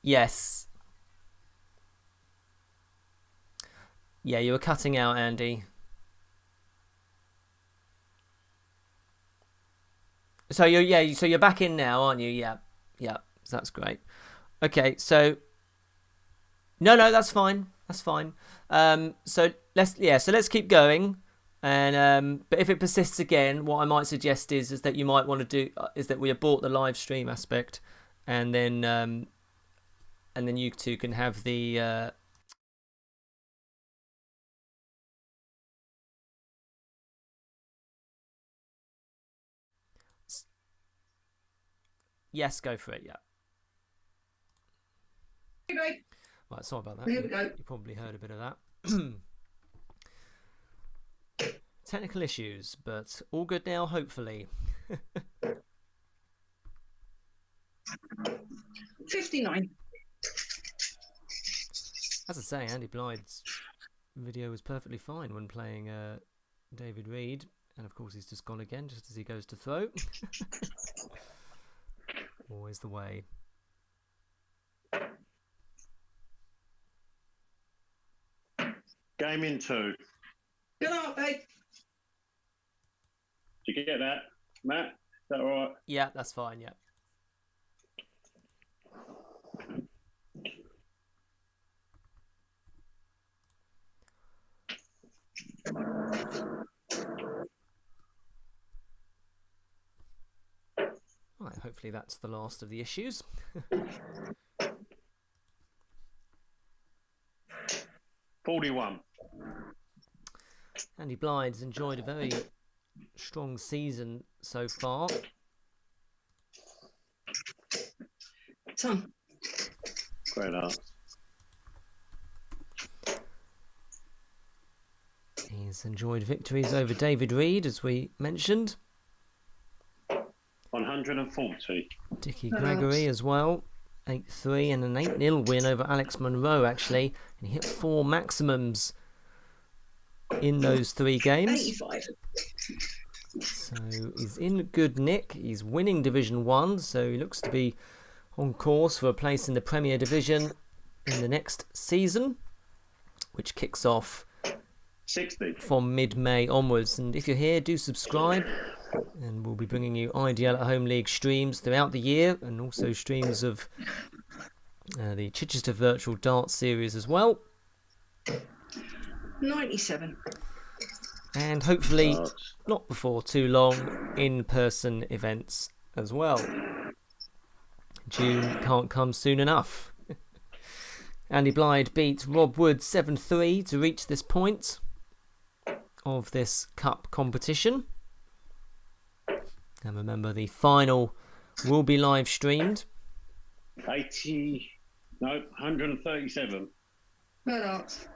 Yes. Yeah, you were cutting out, Andy. So you're back in now, aren't you? Yeah. Yeah. That's great. Okay, so no, that's fine. That's fine. So let's keep going. And but if it persists again, what I might suggest is that you might want to do is that we abort the live stream aspect, and then you two can have the. Yes, go for it. Yeah. Right, sorry about that. Here we go. You probably heard a bit of that. Technical issues, but all good now, hopefully. 59. As I say, Andy Blyde's video was perfectly fine when playing David Reed, and of course he's just gone again just as he goes to throw. Always the way. Game in 2. Good night, babe. Did you get that, Matt? Is that all right? Yeah, that's fine. Yeah. Right, hopefully that's the last of the issues. 41. Andy Blyde's enjoyed a very strong season so far. Tom. Great art. He's enjoyed victories over David Reed, as we mentioned. 140. Dickie Gregory as well. 8-3 and an 8-0 win over Alex Monroe, actually. And he hit 4 maximums in those 3 games. 85. So he's in good nick. He's winning Division 1, so he looks to be on course for a place in the Premier Division in the next season, which kicks off 60. from mid-May onwards. And if you're here, do subscribe, and we'll be bringing you IDL at Home League streams throughout the year, and also streams of the Chichester Virtual Darts Series as well. 97. And hopefully not before too long, in-person events as well. June can't come soon enough. Andy Blyde beat Rob Wood 7-3 to reach this point of this cup competition. And remember, the final will be live streamed. 137. Good art.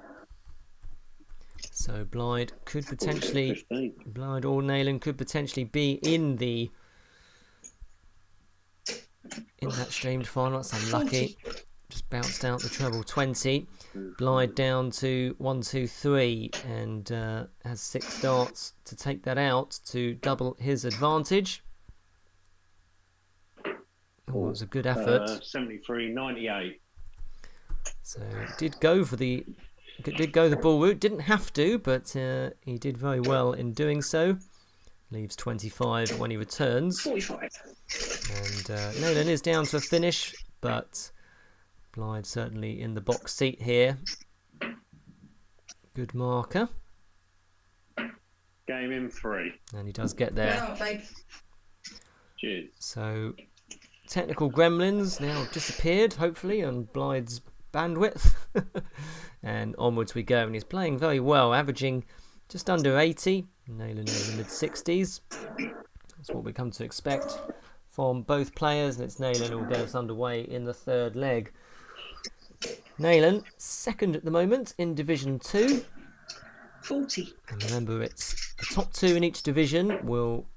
So Blyde could potentially, 15. Blyde or Naylan could potentially be in that streamed final. That's unlucky. Just bounced out the treble. 20. Blyde down to 1, 2, 3, and has 6 darts to take that out to double his advantage. Oh, it was a good effort. 73.98. So did go the ball route. Didn't have to, but he did very well in doing so. Leaves 25 when he returns. 45. And Naylan is down to a finish, but Blyde certainly in the box seat here. Good marker. Game in 3. And he does get Good there. art, babe. Cheers. So technical gremlins now disappeared, hopefully, on Blyde's bandwidth. And onwards we go. And he's playing very well, averaging just under 80. Naylan in the mid-60s. That's what we come to expect from both players. And it's Naylan who will get us underway in the 3rd leg. Naylan, 2nd at the moment in Division 2. 40. And remember, it's the top 2 in each division will...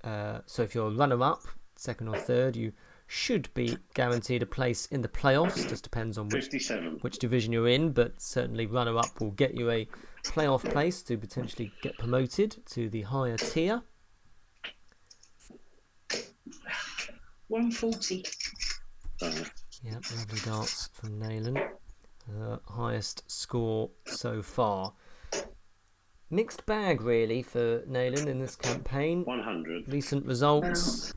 so if you're runner-up, 2nd or 3rd, you should be guaranteed a place in the playoffs. Just depends on 57. which division you're in, but certainly runner-up will get you a playoff place to potentially get promoted to the higher tier. 140. Yeah, lovely darts from Naylan. Highest score so far. Mixed bag, really, for Naylan in this campaign. 100. Recent results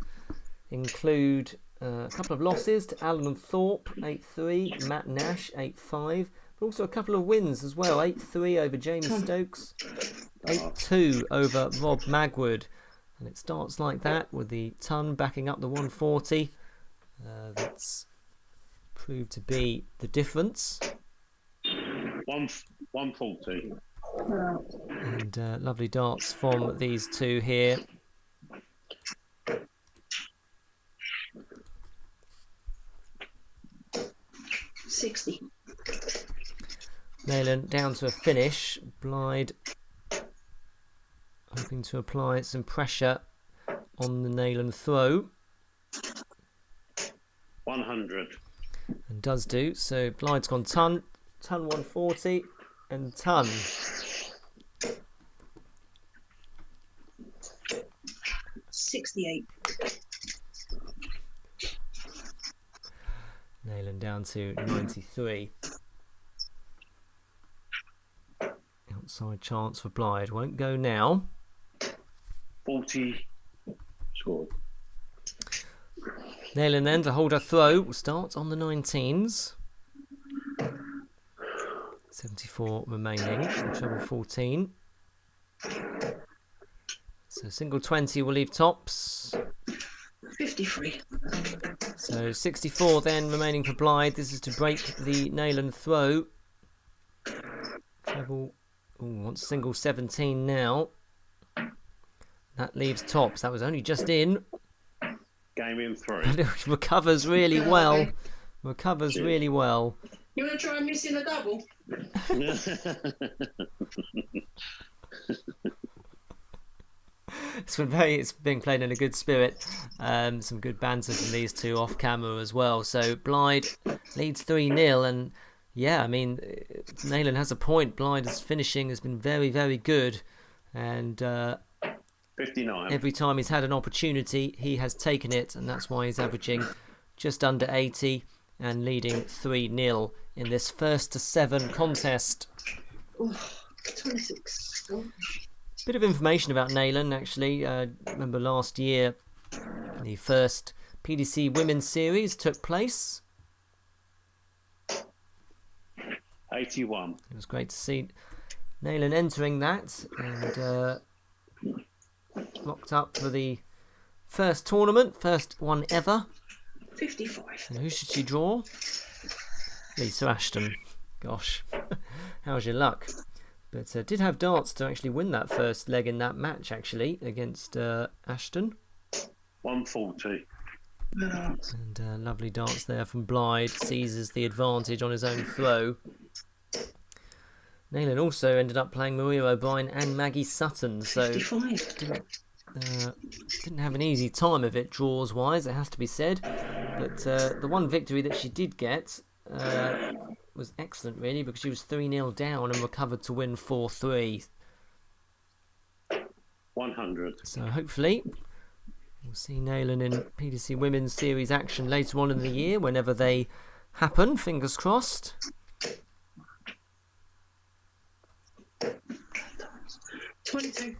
include a couple of losses to Alan Thorpe, 8-3, Matt Nash, 8-5, but also a couple of wins as well, 8-3 over James Stokes, 8-2 over Rob Magwood. And it starts like that with the ton backing up the 140. That's proved to be the difference. 140. And lovely darts from these two here. $60. Naylan down to a finish. Blyde hoping to apply some pressure on the Naylan throw. 100. And does do. So Blyde's gone ton 140 and ton. 68. Naylan down to 93. Outside chance for Blyde. Won't go now. 40. Scored. Naylan then to hold her throw will start on the 19s. 74 remaining from treble 14. So single 20 will leave tops. 53. So 64 then remaining for Blyde. This is to break the Naylan throw. Treble. Wants single 17 now. That leaves tops. That was only just in. Game in 3. Recovers really well. Recovers really well. You want to try missing a double? It's been played in a good spirit. Some good banter from these two off camera as well. So Blyde leads 3-0, and yeah, I mean, Naylan has a point. Blyde's finishing has been very, very good, and 59. every time he's had an opportunity, he has taken it, and that's why he's averaging just under 80 and leading 3-0 in this 1-7 contest. 26. Bit of information about Naylan, actually. Remember last year, the first PDC Women's Series took place. 81. It was great to see Naylan entering that and locked up for the first tournament, first one ever. 55. And who should she draw? Lisa Ashton. Gosh, how's your luck? But did have darts to actually win that first leg in that match, actually, against Ashton. 140. And lovely darts there from Blyde. Seizes the advantage on his own throw. Naylan also ended up playing Maria O'Brien and Maggie Sutton, so 55. didn't have an easy time of it draws-wise, it has to be said. But the one victory that she did get was excellent, really, because she was 3-0 down and recovered to win 4-3. 100. So hopefully we'll see Naylan in PDC Women's Series action later on in the year, whenever they happen, fingers crossed. 22.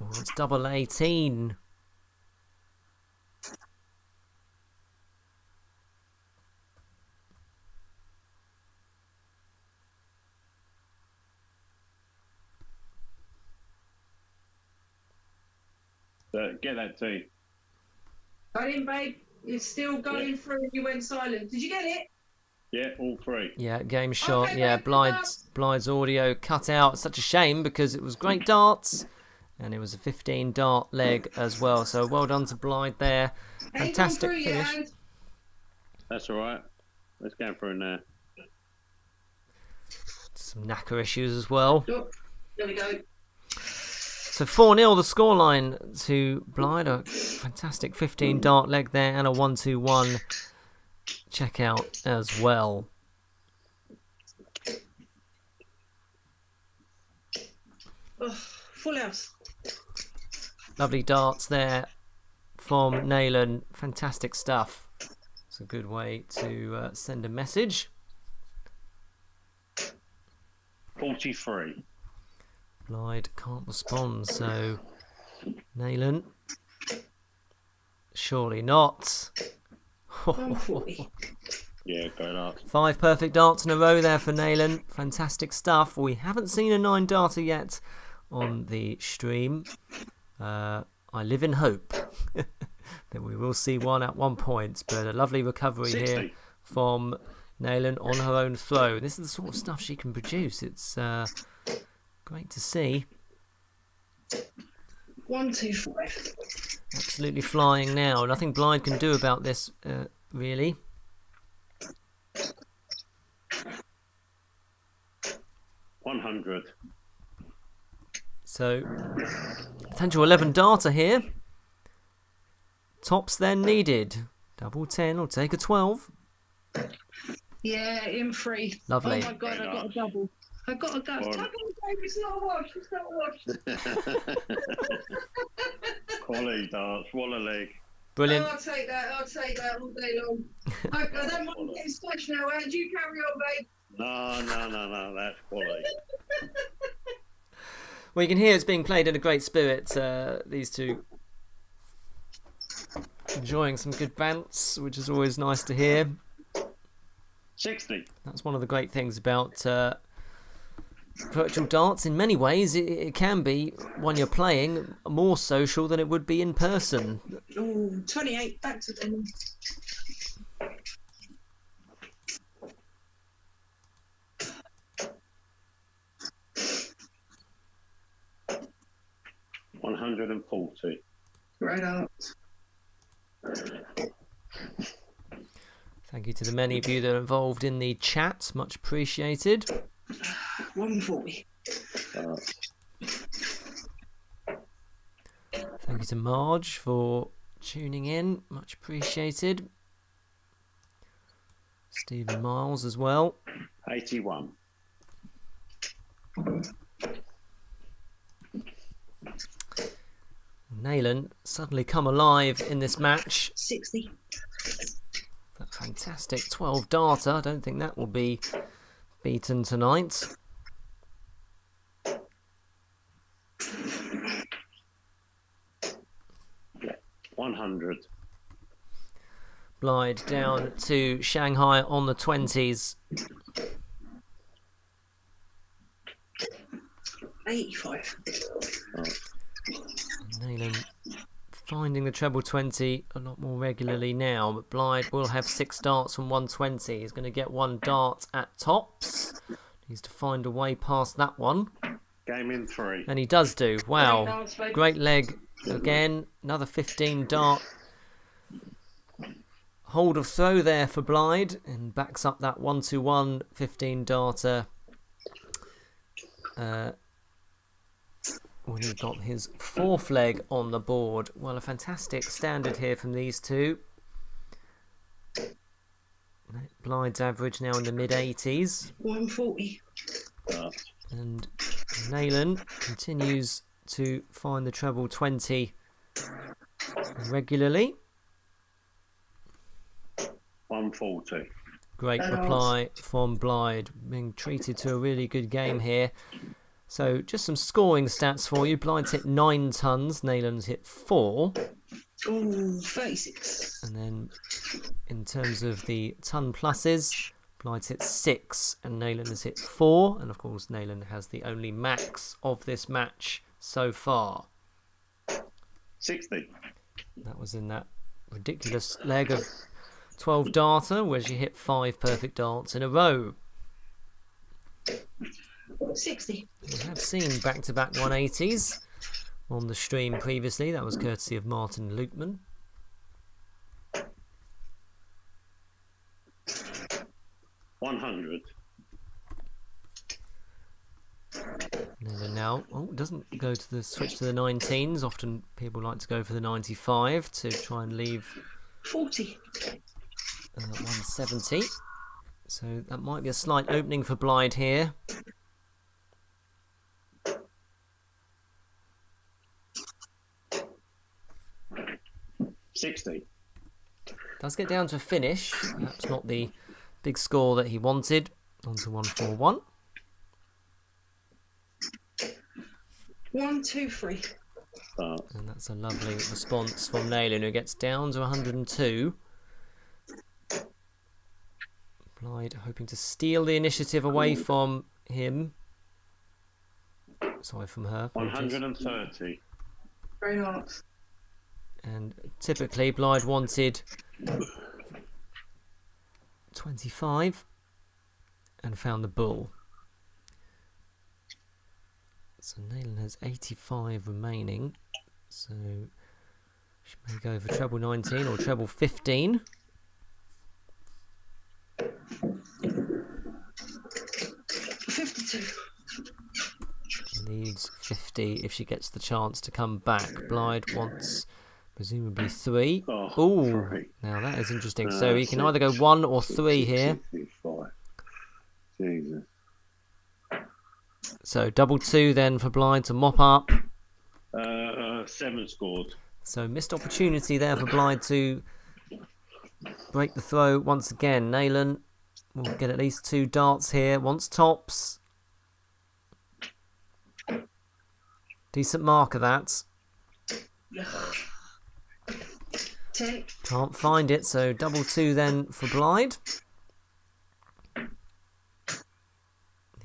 Oh, it's double 18. Get that too. Got in, babe. It's still going through. You went silent. Did you get it? Yeah, all 3. Yeah, game shot. Okay, Yeah, mate, Blyde's audio cut out. Such a shame because it was great darts. And it was a 15 dart leg as well. So well done to Blyde there. Fantastic finish. That's all right. Let's go through now. Some knacker issues as well. Oh, there we go. So 4-0 the scoreline to Blyde. A fantastic 15 dart leg there and a 1-2-1 checkout as well. Oh, full house. Lovely darts there from Naylan. Fantastic stuff. It's a good way to send a message. 43. Blyde can't respond, so Naylan. Surely not. 140. Yeah, going up. 5 perfect darts in a row there for Naylan. Fantastic stuff. We haven't seen a 9 darter yet on the stream. I live in hope that we will see one at one point, but a lovely recovery 60. here from Naylan on her own throw. This is the sort of stuff she can produce. It's great to see. 125. Absolutely flying now. Nothing Blyde can do about this, really. $100. So, potential 11 darter here. Tops then needed. Double 10 will take a 12. Yeah, in 3. Lovely. Oh my god, I got a double. I got a go. Well- Tap in, babe, it's not a wash. It's not a wash. Quality darts. What a leg. Brilliant. Oh, I'll take that all day long. I don't mind getting splashed now, Ange. You carry on, babe. No. That's quality. Well, you can hear it's being played in a great spirit. These two enjoying some good bounce, which is always nice to hear. 60. That's one of the great things about virtual darts. In many ways, it can be, when you're playing, more social than it would be in person. Oh, 28. Back to them. $140. Right out. Thank you to the many of you that are involved in the chat. Much appreciated. 140. Thank you to Marge for tuning in. Much appreciated. Stephen Miles as well. 81. Naylan suddenly come alive in this match. 60. That fantastic 12 darter. I don't think that will be beaten tonight. Yeah. 100. Blyde down to Shanghai on the 20s. 85. Naylan finding the treble 20 a lot more regularly now, but Blyde will have 6 darts from 120. He's going to get 1 dart at tops. Needs to find a way past that one. Game in 3. And he does do. Wow. Great leg again. Another 15 dart. Hold of throw there for Blyde, and backs up that 1-2-1 15 darter. When he got his 4th leg on the board. Well, a fantastic standard here from these two. Blyde's average now in the mid-80s. 140. And Naylan continues to find the treble 20 regularly. 140. Great reply from Blyde. Being treated to a really good game here. So just some scoring stats for you. Blyde's hit 9 tons. Naylan's hit 4. Oh, 36. And then in terms of the ton pluses, Blyde's hit 6 and Naylan has hit 4. And of course, Naylan has the only max of this match so far. 60. That was in that ridiculous leg of 12 darter, where she hit 5 perfect darts in a row. 60. We have seen back-to-back 180s on the stream previously. That was courtesy of Martin Lukeman. 100. Naylan now, doesn't go to the switch to the 19s. Often people like to go for the 95 to try and leave 40. 170. So that might be a slight opening for Blyde here. $60. Does get down to a finish. Perhaps not the big score that he wanted. On to 141. 123. And that's a lovely response from Naylan, who gets down to 102. Blyde hoping to steal the initiative away from him. Sorry, from her. 130. Very nice. And typically Blyde wanted 25 and found the bull. So Naylan has 85 remaining. So she may go for treble 19 or treble 15. 52. Needs 50 if she gets the chance to come back. Blyde wants presumably 3. Oh, three. now that is interesting. So he can either go 1 or 3 here. 65. Jesus. So double 2 then for Blyde to mop up. 7 scored. So missed opportunity there for Blyde to break the throw once again. Naylan will get at least 2 darts here. Wants tops. Decent mark of that. 10. Can't find it, so double 2 then for Blyde.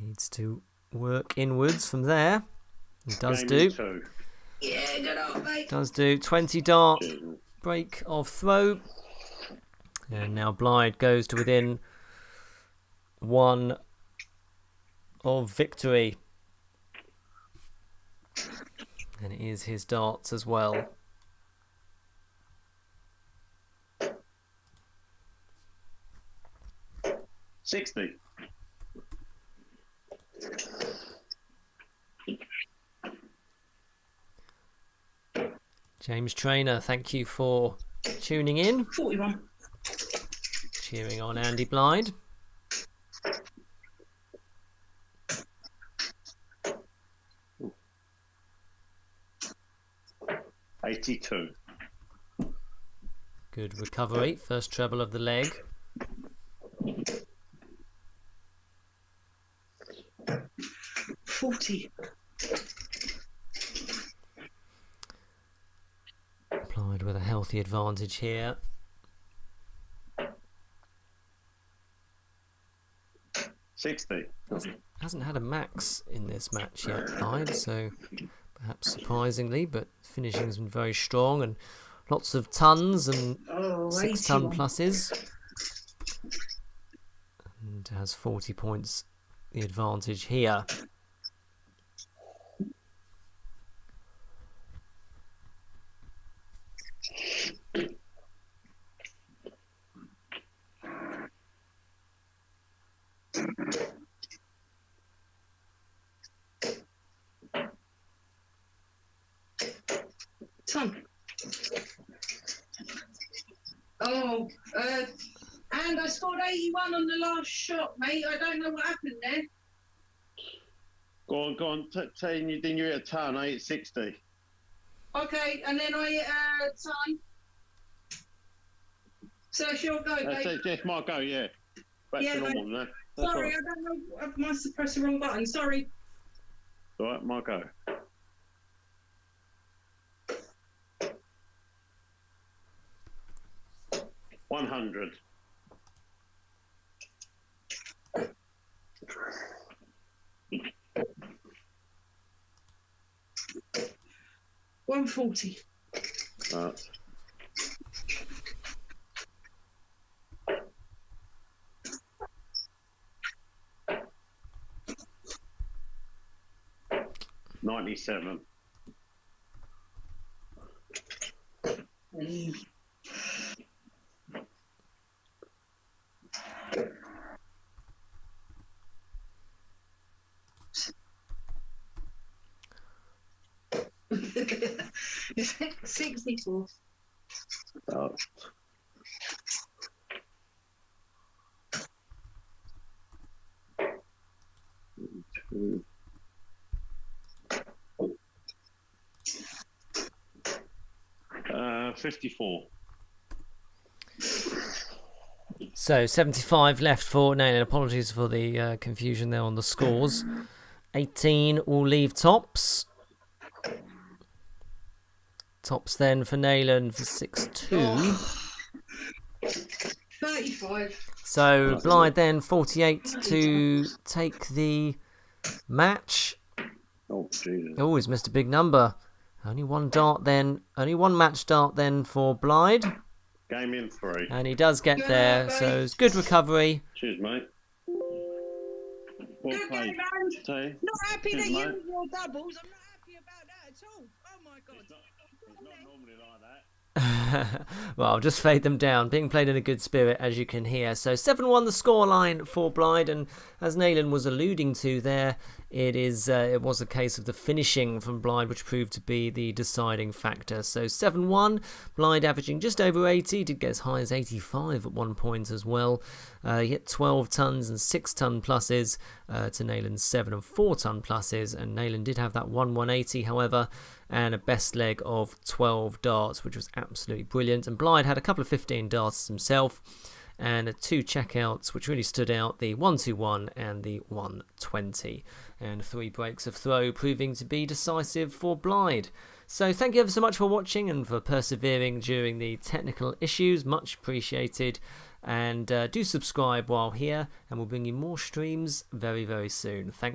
Needs to work inwards from there. He does Game do. in 2. Yeah, good old mate. Does do. 20 dart break of throw. And now Blyde goes to within 1 of victory. And it is his darts as well. $60. James Trainer, thank you for tuning in. 41. Cheering on Andy Blyde. $82. Good recovery. First treble of the leg. $40. Blyde with a healthy advantage here. $60. Hasn't had a max in this match yet, Blyde, so perhaps surprisingly, but finishing has been very strong and lots of tons and 6-ton 81. pluses. And has 40 points the advantage here. Ton. Oh, and I scored 81 on the last shot, mate. I don't know what happened there. Go on. Then you hit a ton. I hit 60. Okay, and then I hit ton. So it's your go, mate. That's my go, yeah. Back Yeah, to mate. normal now. That's Sorry, right. I don't know. I must have pressed the wrong button. Sorry. All right, my go. $100. $140. $97. 64. Oh, two. Uh, 54. So 75 left for Naylan. Apologies for the confusion there on the scores. 18 will leave tops. Tops then for Naylan for 6-2. 35. So Blyde then 48 to take the match. Oh, Jesus. Oh, he's missed a big number. Only one match dart then for Blyde. Game in 3. And he does get there, so it's good recovery. Cheers, mate. Well Good played. game, man. Tay. Not happy Cheers, that you mate. won your doubles. I'm not happy about that at all. Oh my god. It's not normally like that. Well, I'll just fade them down. Being played in a good spirit, as you can hear. So 7-1 the scoreline for Blyde, and as Naylan was alluding to there, it was a case of the finishing from Blyde which proved to be the deciding factor. So 7-1, Blyde averaging just over 80, did get as high as 85 at one point as well. He hit 12 tons and 6 ton pluses to Naylan's 7 and 4 ton pluses, and Naylan did have that 180, however, and a best leg of 12 darts, which was absolutely brilliant. And Blyde had a couple of 15 darts himself, and 2 checkouts which really stood out, the 121 and the 120, and 3 breaks of throw proving to be decisive for Blyde. So thank you ever so much for watching and for persevering during the technical issues, much appreciated. And do subscribe while here, and we'll bring you more streams very, very soon. Thanks.